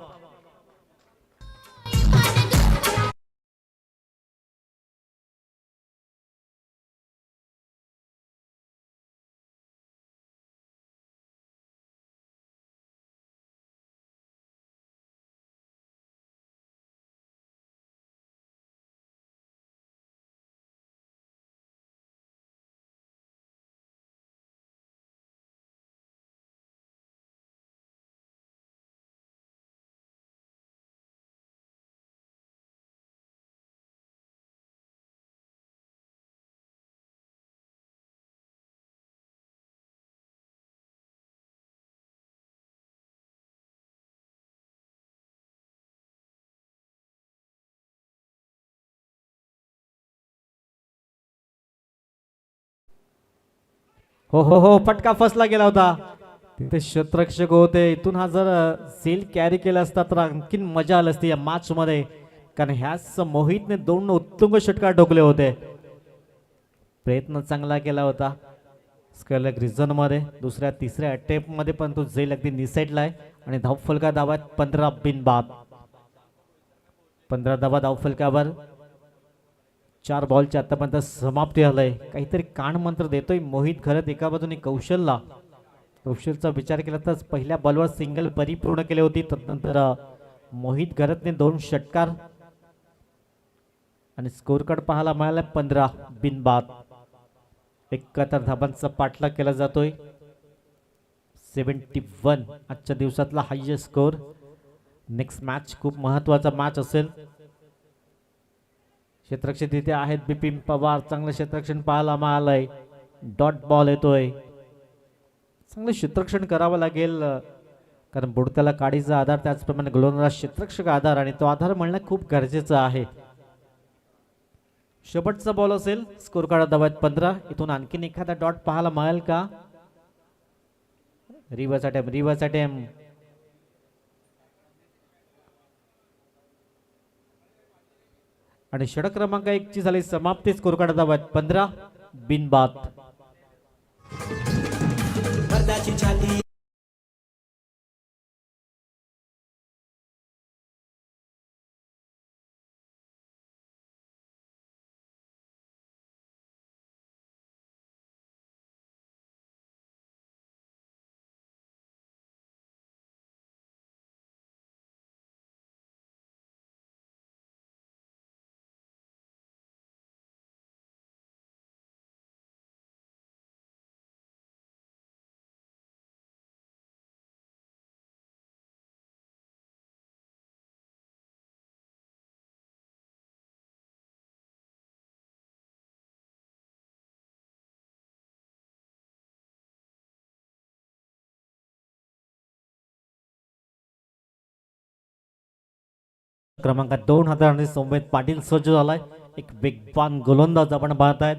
हो हो हो, फटका फसला गेला होता. तिथे क्षेत्ररक्षक होते. इथून हा जर सेल कॅरी केला असता तर आणखीन मजा आली असती या मॅच मध्ये, कारण ह्याच मोहितने 2 उत्तुंग षटकार ठोकले होते. प्रयत्न चांगला केला होता स्कॅलक रिझन मध्ये. दुसऱ्या तिसऱ्या अटेम्प्ट मध्ये पण तो झेल अगदी निसटलाय आणि धावफलका धावात 15 बिनबाद. 15 धावा धावफलकावर. 4 बॉलच्या आतापर्यंत समाप्ती झालंय. काहीतरी कान मंत्र देतोय मोहित घरत एका बाजूने कौशलला. कौशलचा विचार केला तर पहिल्या बॉलवर सिंगल परिपूर्ण केली होती. तदनंतर मोहित घरतने 2 षटकार आणि स्कोर कार्ड पाहायला मिळाला 15 बिनबाद. 71 धाबांचा पाठलाग केला जातोय. 71 आजच्या दिवसातला हायएस्ट स्कोर. नेक्स्ट मॅच खूप महत्वाचा मॅच असेल. क्षेत्ररक्षक तिथे आहेत बिपिन पवार. चांगलं क्षेत्ररक्षण पाहायला मिळालंय. डॉट बॉल येतोय. चांगलं क्षेत्ररक्षण करावं लागेल, कारण बुडत्याला काडीचा आधार, त्याचप्रमाणे गोलंदाज क्षेत्ररक्षक आधार, आणि तो आधार मिळणं खूप गरजेचं आहे. शेवटचा बॉल असेल. स्कोर कार्ड धावात 15. इथून आणखीन एखादा डॉट पाहायला मिळेल का? Reverse attempt. आणि षटक क्रमांक 1 ची झाली समाप्ती. स्कोर कार्ड धावात 15 बिनबाद. क्रमांक 2 हाताळणी सौम्यत पाटील सज्ज झालाय. एक वेगवान गोलंदाज आपण पाहतायत.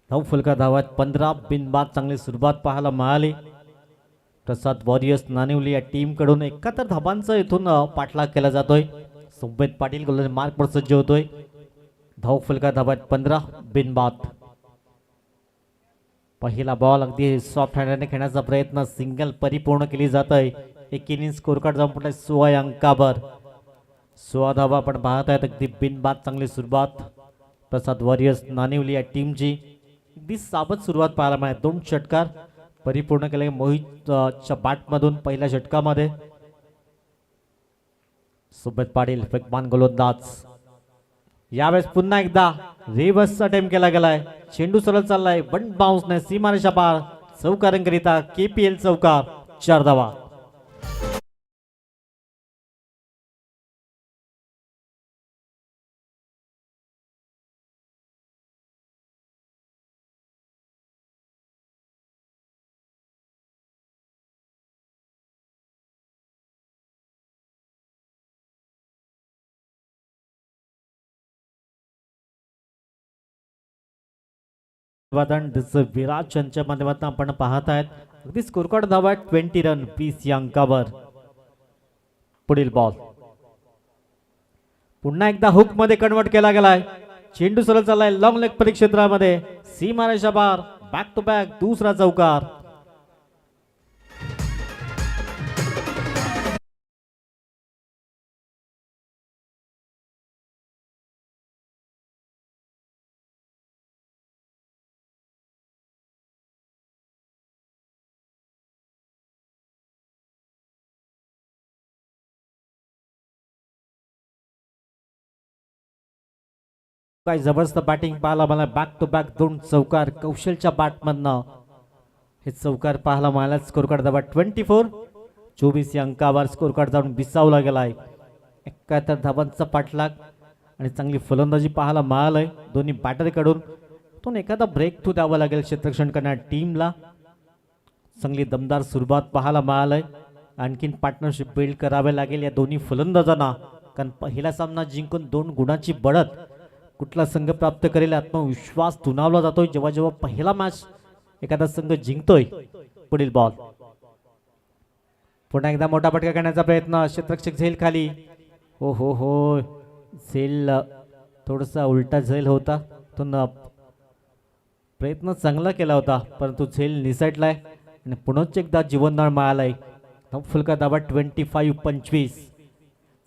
धावफलका धावात 15 बिनबाद. चांगली सुरुवात पाहायला मिळाली. प्रसाद वॉरियर्स नानिवली या टीम कडून 71 धाबांचा इथून पाठलाग केला जातोय. सौम्यत पाटील गोलंदाज मार्कवर सज्ज होतोय. धावफलका धावात 15 बिनबाद. पहिला बॉल अगदी सॉफ्ट हँडने खेळण्याचा प्रयत्न. सिंगल परिपूर्ण केली जात आहे. एक इनिंग स्कोर कार्ड जाऊन पुढे 16 अंकावर. 16 धावा आपण पाहत आहेत. अगदी बिनबाद. चांगली सुरुवात प्रसाद वॉरियर्स नानिवली या टीमची. अगदी सावध सुरुवात पाहायला मिळाली. 2 षटकार परिपूर्ण केले मोहितच्या बॅटमधून पहिल्या षटकामध्ये. सुमित पाटील वेगवान गोलंदाज. यावेळेस पुन्हा एकदा रिव्हर्स अटेम्प्ट केला गेलाय. चेंडू सरळ चाललाय. वन बाउन्सने सीमारेषा पार. चौकारांकरिता KPL चौकार. 4 धावा. विराज यांच्या माध्यमातून आपण पाहत आहेत. अगदी स्कोर कार्ड धावा 20 रन 20 या अंकावर. पुढील बॉल पुन्हा एकदा हुक मध्ये कन्वर्ट केला गेलाय. चेंडू सरळ चाललाय लॉंग लेग परिक्षेत्रामध्ये. सीमारेषा पार. बॅक टू बॅक दुसरा चौकार. काय जबरदस्त बॅटिंग पाहायला मला. बॅक टू बॅक 2 चौकार कौशलच्या बॅटमधनं हे चौकार पाहायला मला. स्कोर कार्ड धावा 24. 24 या अंकावर स्कोर कार्ड जाऊन विसावला गेलाय. 71 धावांचा पाठलाग आणि चांगली फलंदाजी पाहायला मिळालंय दोन्ही बॅटरकडून. तो एखादा ब्रेक थ्रू द्यावा लागेल क्षेत्ररक्षण करणाऱ्या टीमला. चांगली दमदार सुरुवात पाहायला मिळालंय. आणखीन पार्टनरशिप बिल्ड करावे लागेल या दोन्ही फलंदाजांना, कारण पहिला सामना जिंकून 2 गुणांची बढत कुठला संघ प्राप्त करेल आत्मविश्वास दुणावला जातोय जेव्हा जेव्हा पहिला मॅच एखादा संघ जिंकतोय. पुढील बॉल पुन्हा एकदा मोठा फटका करण्याचा प्रयत्न. क्षेत्ररक्षक झेल खाली. हो झेल थोडासा उलटा झेल होता. तो प्रयत्न चांगला केला होता परंतु झेल निसटलाय आणि पुन्हा एकदा जीवनदान मिळालाय. फुलका दाबा 25-25.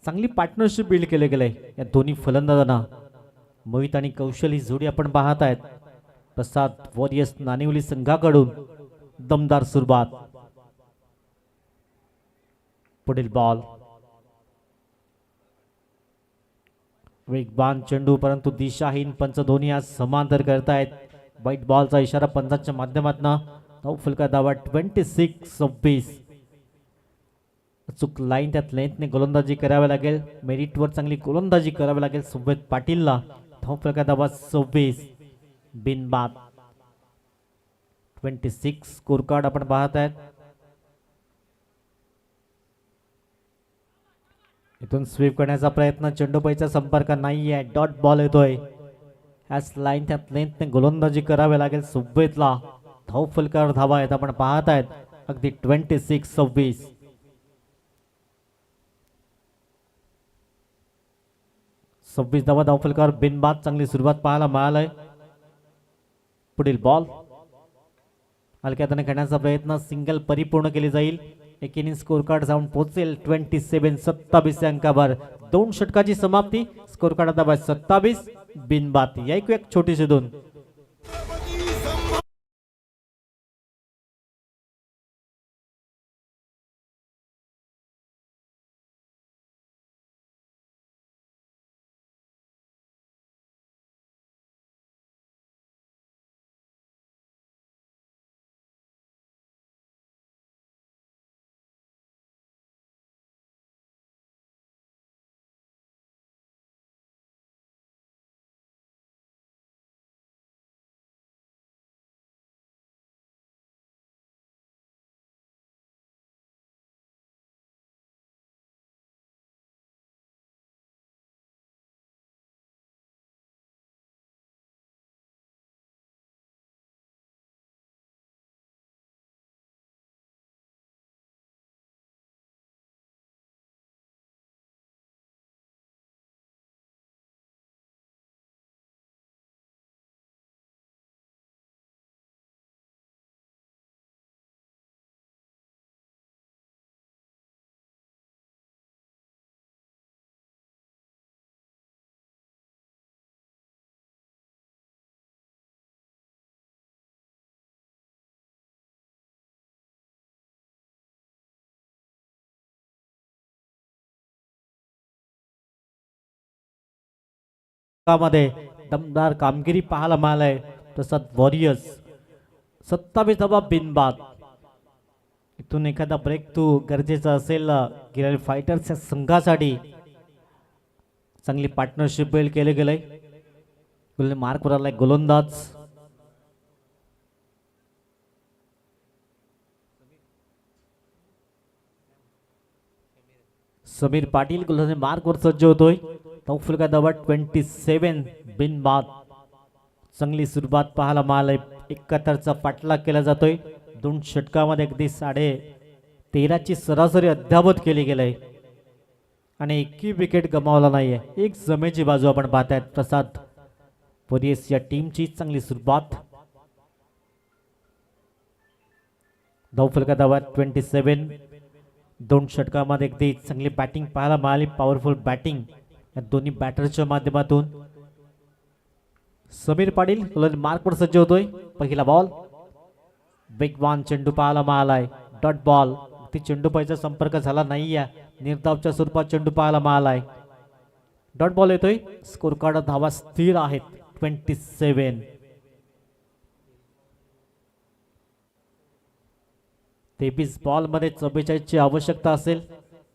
चांगली पार्टनरशिप बिल्ड केले गेले या दोन्ही फलंदाजांना. मोहित आणि कौशल ही जोडी आपण पाहत आहेत. प्रसाद वॉरियर्स नाणेवली संघाकडून दमदार सुरुवात. पुढील बॉल वेगवान चेंडू परंतु दिशाहीन. पंच दोन्ही आज समांतर करतायत. वाईट बॉलचा इशारा पंचांच्या माध्यमातून. फुलका धावा 26-26. चूक लाईन त्यात लेंथने गोलंदाजी करावी लागेल. मेरिटवर चांगली गोलंदाजी करावी लागेल सुबेद पाटीलला. फुलका धावा 26 बिनबाद. 26 स्कोर कार्ड आपण पाहत आहेत. इथून स्वीप करण्याचा प्रयत्न. चेंडूपैचा संपर्क नाहीये. डॉट बॉल येतोय. ह्याच लाईन त्यात लेंथने गोलंदाजी करावी लागेल सुबेदला. फुलकावर धावा आहेत आपण पाहत आहेत. अगदी 26-26. धावा धावफलकावर बिनबाद. चांगली सुरुवात पाहायला मिळालंय. पुढील बॉल हलक्यात खेळण्याचा प्रयत्न. सिंगल परिपूर्ण केली जाईल. एक इनिंग स्कोर कार्ड जाऊन पोहोचेल 27-27 या अंकावर. 2 षटकाची समाप्ती. स्कोर कार्ड दाबा 27 बिनबाद. या एक छोटीशी दोन. मध्ये दमदार कामगिरी पाहायला मिळालंय. प्रसाद वॉरियर्स 27 धावा बिनबाद. इथून एखादा ब्रेक थ्रू गरजेचा असेल गिराल फायटर्स या संघासाठी. चांगली पार्टनरशिप बिल्ड केले गेले. मार्कवर आलाय गोलंदाज. समीर पाटील गोलंदाज मार्कवर सज्ज होतोय. फुलका धावा 27 बिनबाद. चांगली सुरुवात पाहायला मिळालंय. 71चा पाठलाग केला जातोय. 2 षटकामध्ये अगदी 13.5ची सरासरी अद्यावत केली गेली आणि एकही विकेट गमावला नाहीये. एक जमेची बाजू आपण पाहतायत. प्रसाद वॉरियर्स या टीमची चांगली सुरुवात. फुलका धावा 27. 2 षटकामध्ये अगदी चांगली बॅटिंग पाहायला मिळाली. पॉवरफुल बॅटिंग या दोन्ही बॅटरच्या माध्यमातून. समीर पाटील मार्कवर सज्ज होतोय. पहिला बॉल वेगवान चेंडू पाहायला मिळालाय. Dot ball. ती चेंडू पायचा संपर्क झाला नाहीये. निर्धावच्या स्वरूपात चेंडू पाहायला मिळालाय. डॉट बॉल येतोय. स्कोर कार्ड धावा स्थिर आहेत 27. 23 बॉल मध्ये 44 ची आवश्यकता असेल.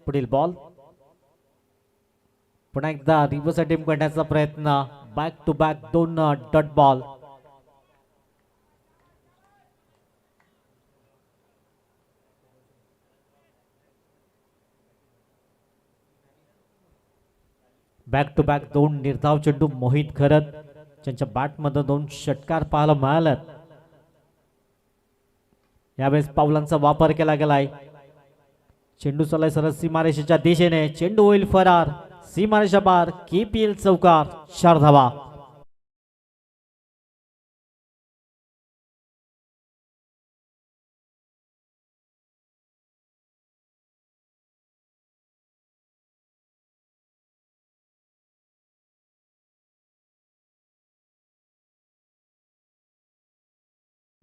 पुढील बॉल पुन्हा एकदा रिव्हर्स अटेम्प्ट करण्याचा प्रयत्न. Back to back 2 dot ball. Back to back 2 निर्धाव चेंडू. मोहित खरत ज्यांच्या बॅटमध्ये 2 षटकार पाहायला मिळाल्यात. यावेळेस पावलांचा वापर केला गेलाय. चेंडू चाललाय सरळ सीमारेषेच्या दिशेने. चेंडू होईल फरार. सीमारेषा पार. KPL चौकार. 4 धावा.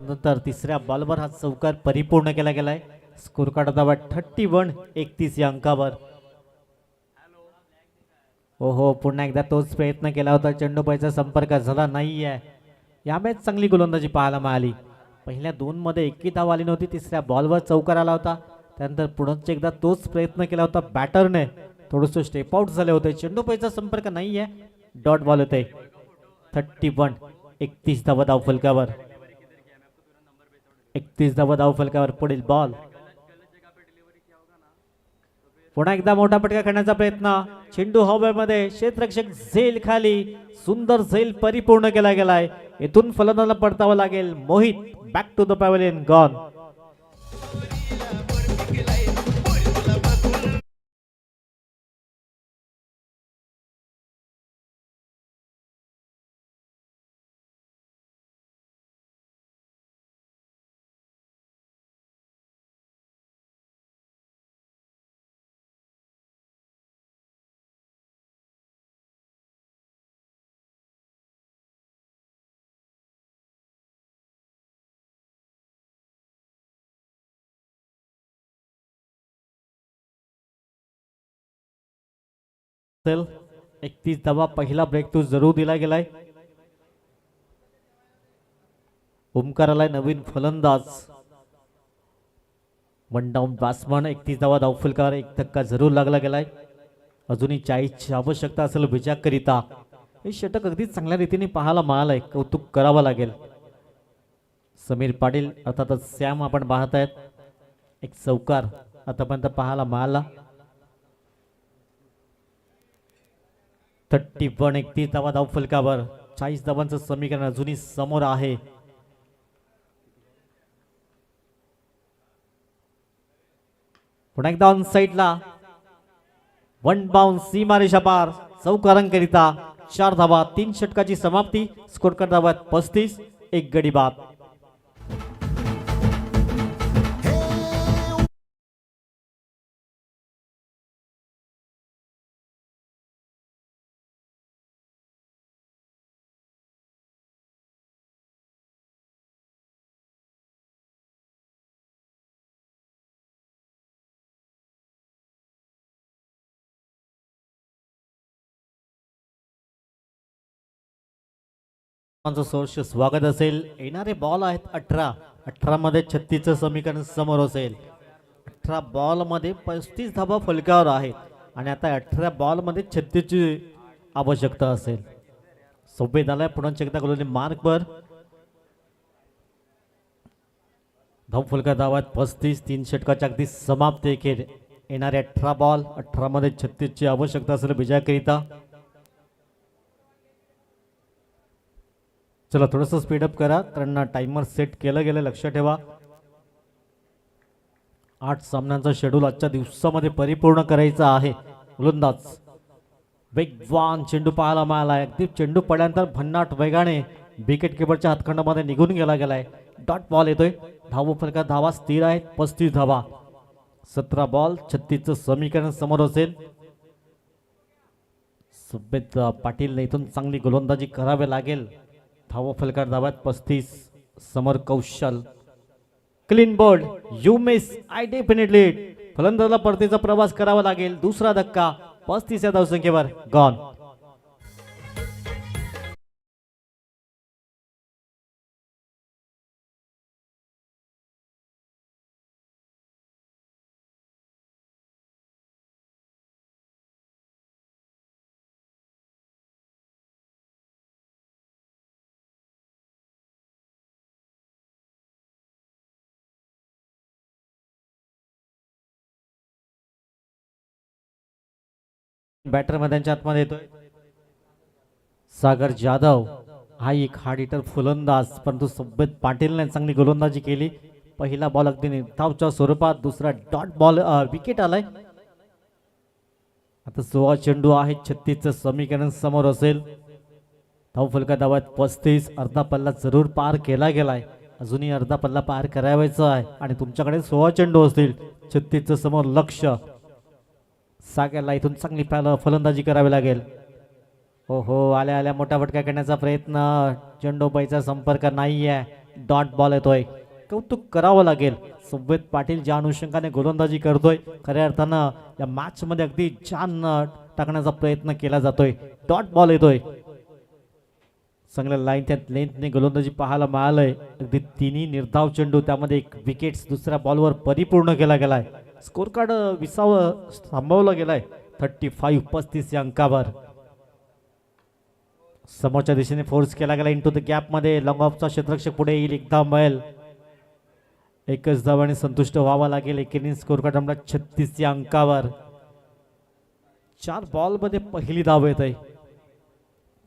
नंतर तिसऱ्या बॉलवर हा चौकार परिपूर्ण केला गेलाय. स्कोर कार्ड दावा 31-31 या अंकावर. ओहो, पुन्हा एकदा तोच प्रयत्न केला होता. चेंडूपायचा संपर्क झाला नाहीये. यावेळेस चांगली गोलंदाजी पाहायला मिळाली. पहिल्या 2 मध्ये एकही धाव आली नव्हती. तिसऱ्या बॉलवर चौकार आला होता. त्यानंतर पुन्हा एकदा तोच प्रयत्न केला होता बॅटरने. थोडंसं स्टेप आउट झाले होते. चेंडूपायचा संपर्क नाहीये. डॉट बॉल होते. 31-31 धावा धाव फलकावर. 31 धावा धाव फलकावर. पुढील बॉल. पुन्हा एकदा मोठा फटका खेळण्याचा प्रयत्न. चेंडू हवेमध्ये. क्षेत्ररक्षक झेल खाली. सुंदर झेल परिपूर्ण केला गेलाय. येथून फलंदाजाला परतावं लागेल. Mohit back to the pavilion. Gone. चल 31 धावा. पहिला ब्रेक तो जरूर दिला गेलाय. ओमकार आलाय नवीन फलंदाज. 1 डाऊन बॅट्समन. 31 धावा धाव फलकावर. एक धक्का जरूर लागला गेलाय. अजूनही 40ची आवश्यकता असेल विजयाकरिता. हे षटक अगदी चांगल्या रीतीने पाहायला मिळालंय. कौतुक करावं लागेल. समीर पाटील अर्थातच सॅम आपण पाहत आहेत. एक चौकार आतापर्यंत पाहायला मिळाला. 31-31 धावा धाव फलकावर. 40 धावांचं समीकरण अजूनही समोर आहे. पुन्हा एकदा ऑन साइडला. 1 बाउन्स. सीमारेषा पार. चौकारांकरिता 4 धावा. 3 षटकाची समाप्ती. Score card धावात 35. 1 गडी बाद. सोर्स स्वागत असेल. येणारे बॉल आहेत 18 मध्ये 36चं समीकरण समोर असेल. 18 बॉल मध्ये 35 धावा फलकावर आहेत आणि आता 18 बॉल मध्ये 36ची आवश्यकता असेल. संवेद आलाय पुन्हा एकदा गोलंदाजी मार्कवर. धाव फलका धावात 35. 3 षटकाच्या अगदी समाप्त एकेर. येणारे 18 बॉल 18 मध्ये 36ची आवश्यकता असेल विजयाकरिता. चला थोडंसं स्पीडअप करा कारण टाइमर सेट केलं गेलं. लक्ष ठेवा. 8 सामन्यांचा शेड्यूल आजच्या दिवसामध्ये परिपूर्ण करायचा आहे. गोलंदाज वेगवान. चेंडू पाहायला मिळाला. अगदी चेंडू पडल्यानंतर भन्नाट वेगाने विकेट किपरच्या हातखंडामध्ये निघून गेला गेलाय. डॉट बॉल येतोय. धाव फलकात धावा स्थिर आहेत. 35 धावा. 17 बॉल 36चं समीकरण समोर असेल. सुबेद पाटीलने इथून चांगली गोलंदाजी करावी लागेल. धाव फलकात धावात 35. समोर Kaushal. Clean bowled. You miss. I definitely. फलंदाजाला परतीचा प्रवास करावा लागेल. दुसरा धक्का. 35 या धावसंख्येवर. गॉन. बॅटर मैदानाच्या आतमध्ये येतोय सागर जाधव. हा एक हार्ड हिटर फलंदाज, परंतु संबित पाटीलने चांगली गोलंदाजी केली. पहिला बॉल अगदी निर्धावच्या स्वरूपात, दुसरा डॉट बॉल विकेट आलाय. आता 16 चेंडू आहे, 36चं समीकरण समोर असेल. धाव फलका धावात 35, अर्धा पल्ला जरूर पार केला गेलाय, अजूनही अर्धा पल्ला पार करावायचा आहे आणि तुमच्याकडे 16 चेंडू असतील. 36चं समोर लक्ष, सागरला इथून चांगली फलंदाजी करावी लागेल. हो हो, आल्या आल्या मोठा फटका करण्याचा प्रयत्न, चेंडूबाईचा संपर्क नाहीये, डॉट बॉल येतोय. कौतुक करावं लागेल संवेद पाटील ज्या अनुषंगाने गोलंदाजी करतोय, खऱ्या अर्थानं या मॅच मध्ये अगदी छान टाकण्याचा प्रयत्न केला जातोय. डॉट बॉल येतोय, चांगल्या लाईन त्यात लेंथने गोलंदाजी पाहायला मिळालंय. अगदी तिन्ही निर्धाव चेंडू, त्यामध्ये एक विकेट दुसऱ्या बॉलवर परिपूर्ण केला गेलाय. स्कोर कार्ड थांबवला गेलाय 35 या अंकावर. समोरच्या दिशेने फोर्स केला गेला इंटू द गॅप मध्ये. लॉंग ऑफचा क्षेत्ररक्षक पुढे येईल, एक धाव मिळेल. एकच धावाने संतुष्ट व्हावा लागेल. एकेरी स्कोर कार्ड आपला 36 या अंकावर. 4 बॉल मध्ये पहिली धाव येत आहे.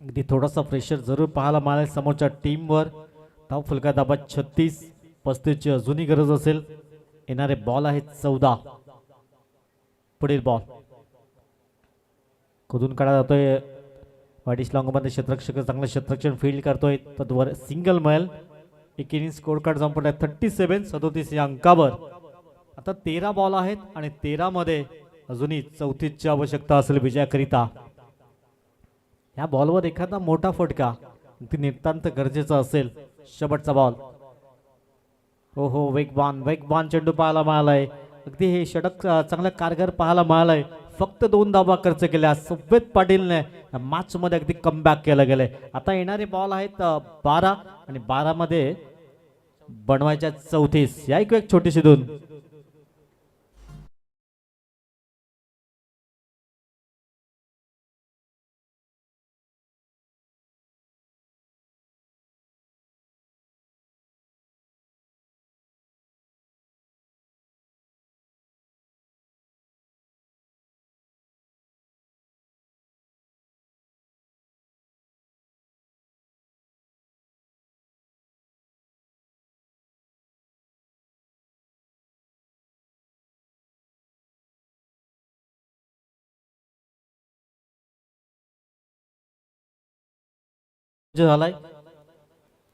अगदी थोडासा प्रेशर जरूर पाहायला मिळाला समोरच्या टीमवर. धाव फलका धाबा 36, 35ची अजूनही गरज असेल. येणारे बॉल आहेत 14. पुढील बॉल कुठून काढला जातोय, वाडिश लॉंग मध्ये क्षेत्ररक्षक चांगलं क्षेत्ररक्षण फील्ड करतोय, तद्वर सिंगल मिळेल. एक इनिंग स्कोर कार्ड संपला 37 या अंकावर. आता 13 बॉल आहेत आणि 13 मध्ये अजूनही 34ची आवश्यकता असेल विजयाकरिता. या बॉलवर एखादा मोठा फटका ती नितांत गरजेचा असेल. शेवटचा बॉल, हो हो, वेगवान चेंडू पाहायला मिळालाय. अगदी हे षटक चांगलं कारगर पाहायला मिळालंय. फक्त 2 धावा खर्च केल्या संवेद पाटीलने मॅच मध्ये, अगदी कमबॅक केलं गेलंय. आता येणारे बॉल आहेत 12 आणि 12 मध्ये बनवायच्या 34. या एक छोटीशी धून. झालाय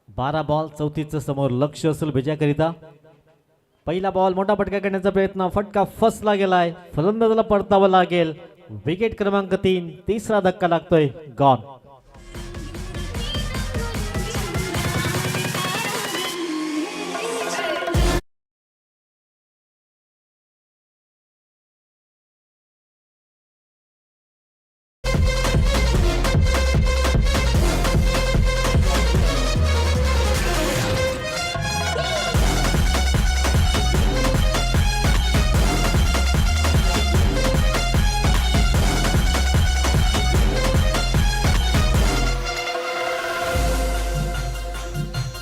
12 बॉल 34 समोर लक्ष असेल विजयाकरिता. पहिला बॉल मोठा फटका करण्याचा प्रयत्न, फटका फसला गेलाय. फलंदाजाला परतावं लागेल. विकेट क्रमांक 3, तिसरा धक्का लागतोय, gone.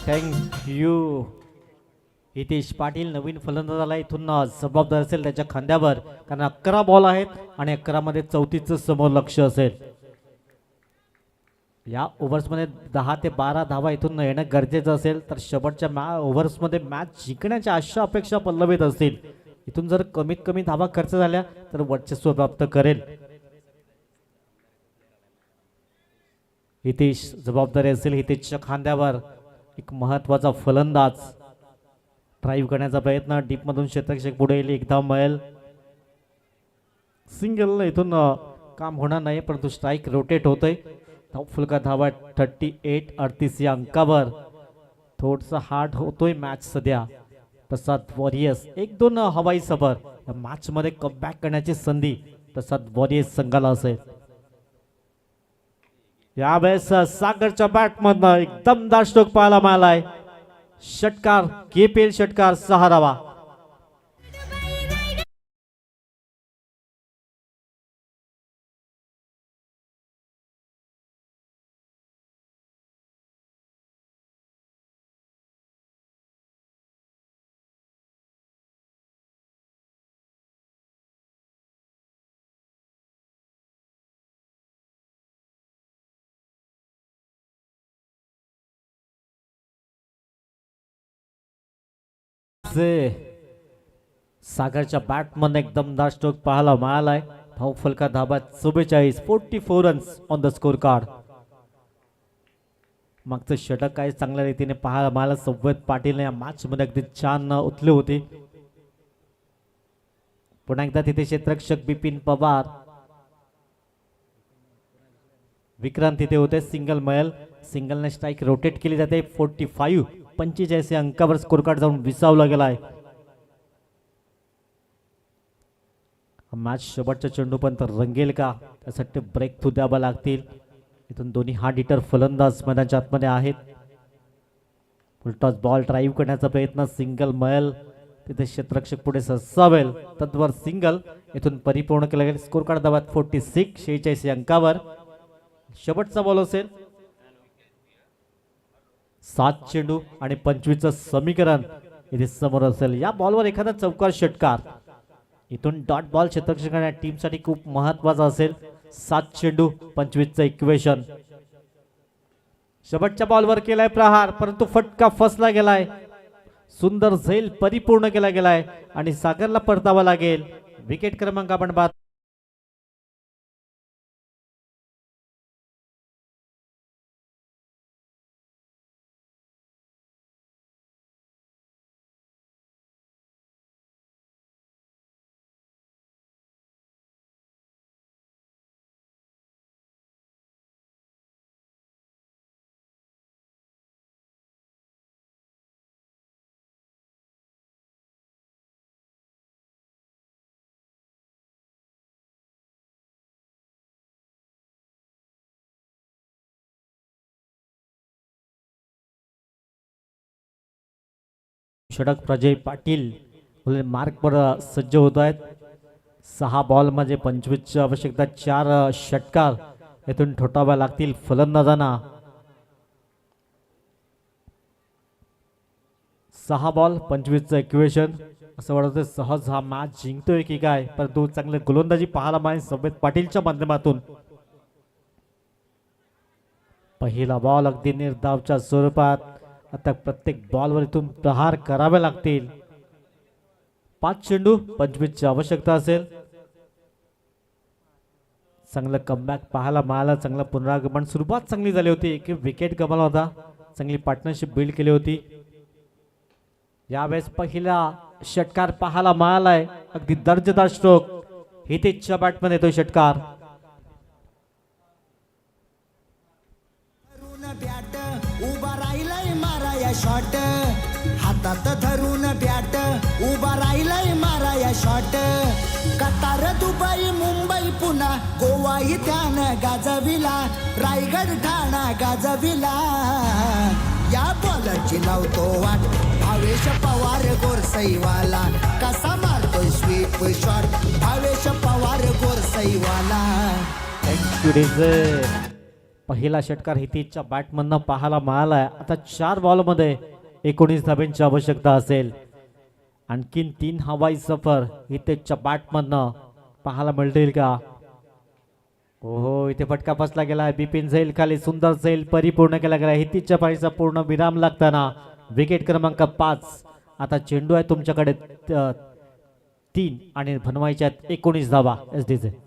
Thank you Hitesh Patil. नवीन फलंदाजाला इथून जबाबदार असेल त्याच्या खांद्यावर, कारण 11 बॉल आहेत आणि 11 मध्ये 34 समोर लक्ष असेल. या ओव्हर्समध्ये 10 ते 12 धावा इथून येणं गरजेचं असेल, तर शेवटच्या ओव्हर्समध्ये मॅच जिंकण्याच्या अशा अपेक्षा पल्लवित असतील. इथून जर कमीत कमी धावा खर्च झाल्या तर वर्चस्व प्राप्त करेल. हितेश जबाबदारी असेल हितेशच्या खांद्यावर. एक महत्वाचा फलंदाज, ड्राईव्ह करण्याचा प्रयत्न, डीप मधून क्षेत्ररक्षक पुढे येईल, एक धाव मिळेल. सिंगल इथून काम होणार नाही, परंतु स्ट्राईक रोटेट होतोय. धाव फलका धावा 38 या अंकावर. थोडसा हार्ड होतोय मॅच सध्या. प्रसाद वॉरियर्स 1-2 हवाई सफर, या मॅच मध्ये कमबॅक करण्याची संधी प्रसाद वॉरियर्स संघाला असेल. यावेळेस सागरच्या बॅटमधनं एक दमदार स्ट्रोक पाहायला मिळालाय. षटकार, KPL षटकार 6 धावा. हितेशचे सागरच्या बॅटमन एक दमदार स्ट्रोक पाहायला मिळालाय. धाव फलका धाब्यात 44, 44 runs on the score card. मागचं षटक काही चांगल्या रीतीने पाहायला मिळालं. संवेद पाटील या मॅच मध्ये अगदी छान उतले होते. पुन्हा एकदा तिथे क्षेत्ररक्षक बिपिन पवार, विक्रांत तिथे होते. सिंगल मिळेल, सिंगलने स्ट्राईक रोटेट केली जाते. 45, 45 अंकावर स्कोर कार्ड जाऊन विसावला गेलाय. मॅच शेवटच्या चेंडूपर्यंत रंगेल का, त्यासाठी ब्रेक थ्रू द्यावा लागतील. इथून दोन्ही हार्ड हिटर फलंदाज मैदानाच्या आतमध्ये आहेत. फुलटॉस बॉल ड्राईव्ह करण्याचा प्रयत्न, सिंगल मिळेल, तिथे क्षेत्ररक्षक पुढे ससावेल, तत्वर सिंगल इथून परिपूर्ण केला गेला. स्कोर कार्ड दाबात 46, 46 अंकावर शेवटचा बॉल असेल. 7 चेंडू आणि 25चं समीकरण इथे समोर असेल. या बॉलवर एखादा चौकार षटकार, इथून डॉट बॉल क्षेत्ररक्षकांच्या टीमसाठी खूप महत्वाचा असेल. 7 चेंडू 25चं इक्वेशन. शेवटच्या बॉलवर केलाय प्रहार, परंतु फटका फसला गेलाय. सुंदर झेल परिपूर्ण केला गेलाय आणि सागरला परतावा लागेल. विकेट क्रमांक आपण बाद. षटक प्रजय पाटील मार्कवर सज्ज होत आहेत. 6 बॉल मध्ये 25ची आवश्यकता. 4 षटकार येथून ठोठाव्या लागतील फलंदाजांना. 6 बॉल 25चं इक्वेशन. असं वाटतं सहज हा मॅच जिंकतोय की काय, परंतु चांगले गोलंदाजी पाहायला मिळेल संवेद पाटीलच्या माध्यमातून. पहिला बॉल अगदी निर्धावच्या स्वरूपात. आता प्रत्येक बॉलवर इथून प्रहार करावे लागतील. 5 चेंडू 25ची आवश्यकता असेल. चांगलं कमबॅक पाहायला मिळालं, चांगलं पुनरागमन. सुरुवात चांगली झाली होती की विकेट गमावला होता, चांगली पार्टनरशिप बिल्ड केली होती. यावेळेस पहिला षटकार पाहायला मिळालाय, अगदी दर्जेदार स्ट्रोक. हितेशच्या बॅटमध्ये येतोय षटकार. उभा राहिलाय माराया शॉट, हातात धरून बॅट उभा राहिलाय माराया shot. Qatar Dubai Mumbai Pune Goa इथ्यान गाजविला, रायगड ठाणा गाजविला. या बॉलरची लावतो वाट भावेश पवार गोरसईवाला, कसा मारतोय स्वीप शॉट भावेश पवार गोरसईवाला. पहिला षटकार हितेशच्या बॅटमधनं पाहायला मिळालाय. आता 4 बॉलमध्ये 19 धाब्यांची आवश्यकता असेल. आणखीन 3 हवाई सफर हितेशच्या बॅटमधनं पाहायला मिळतील का. ओहो, इथे फटका फसला गेलाय. बिपिन झैल खाली, सुंदर झैल परिपूर्ण केला गेला. हितेशच्या पाठीचा पूर्ण विराम लागताना विकेट क्रमांक 5. आता चेंडू आहे तुमच्याकडे 3 आणि बनवायच्या 19 धावा एसडीचे.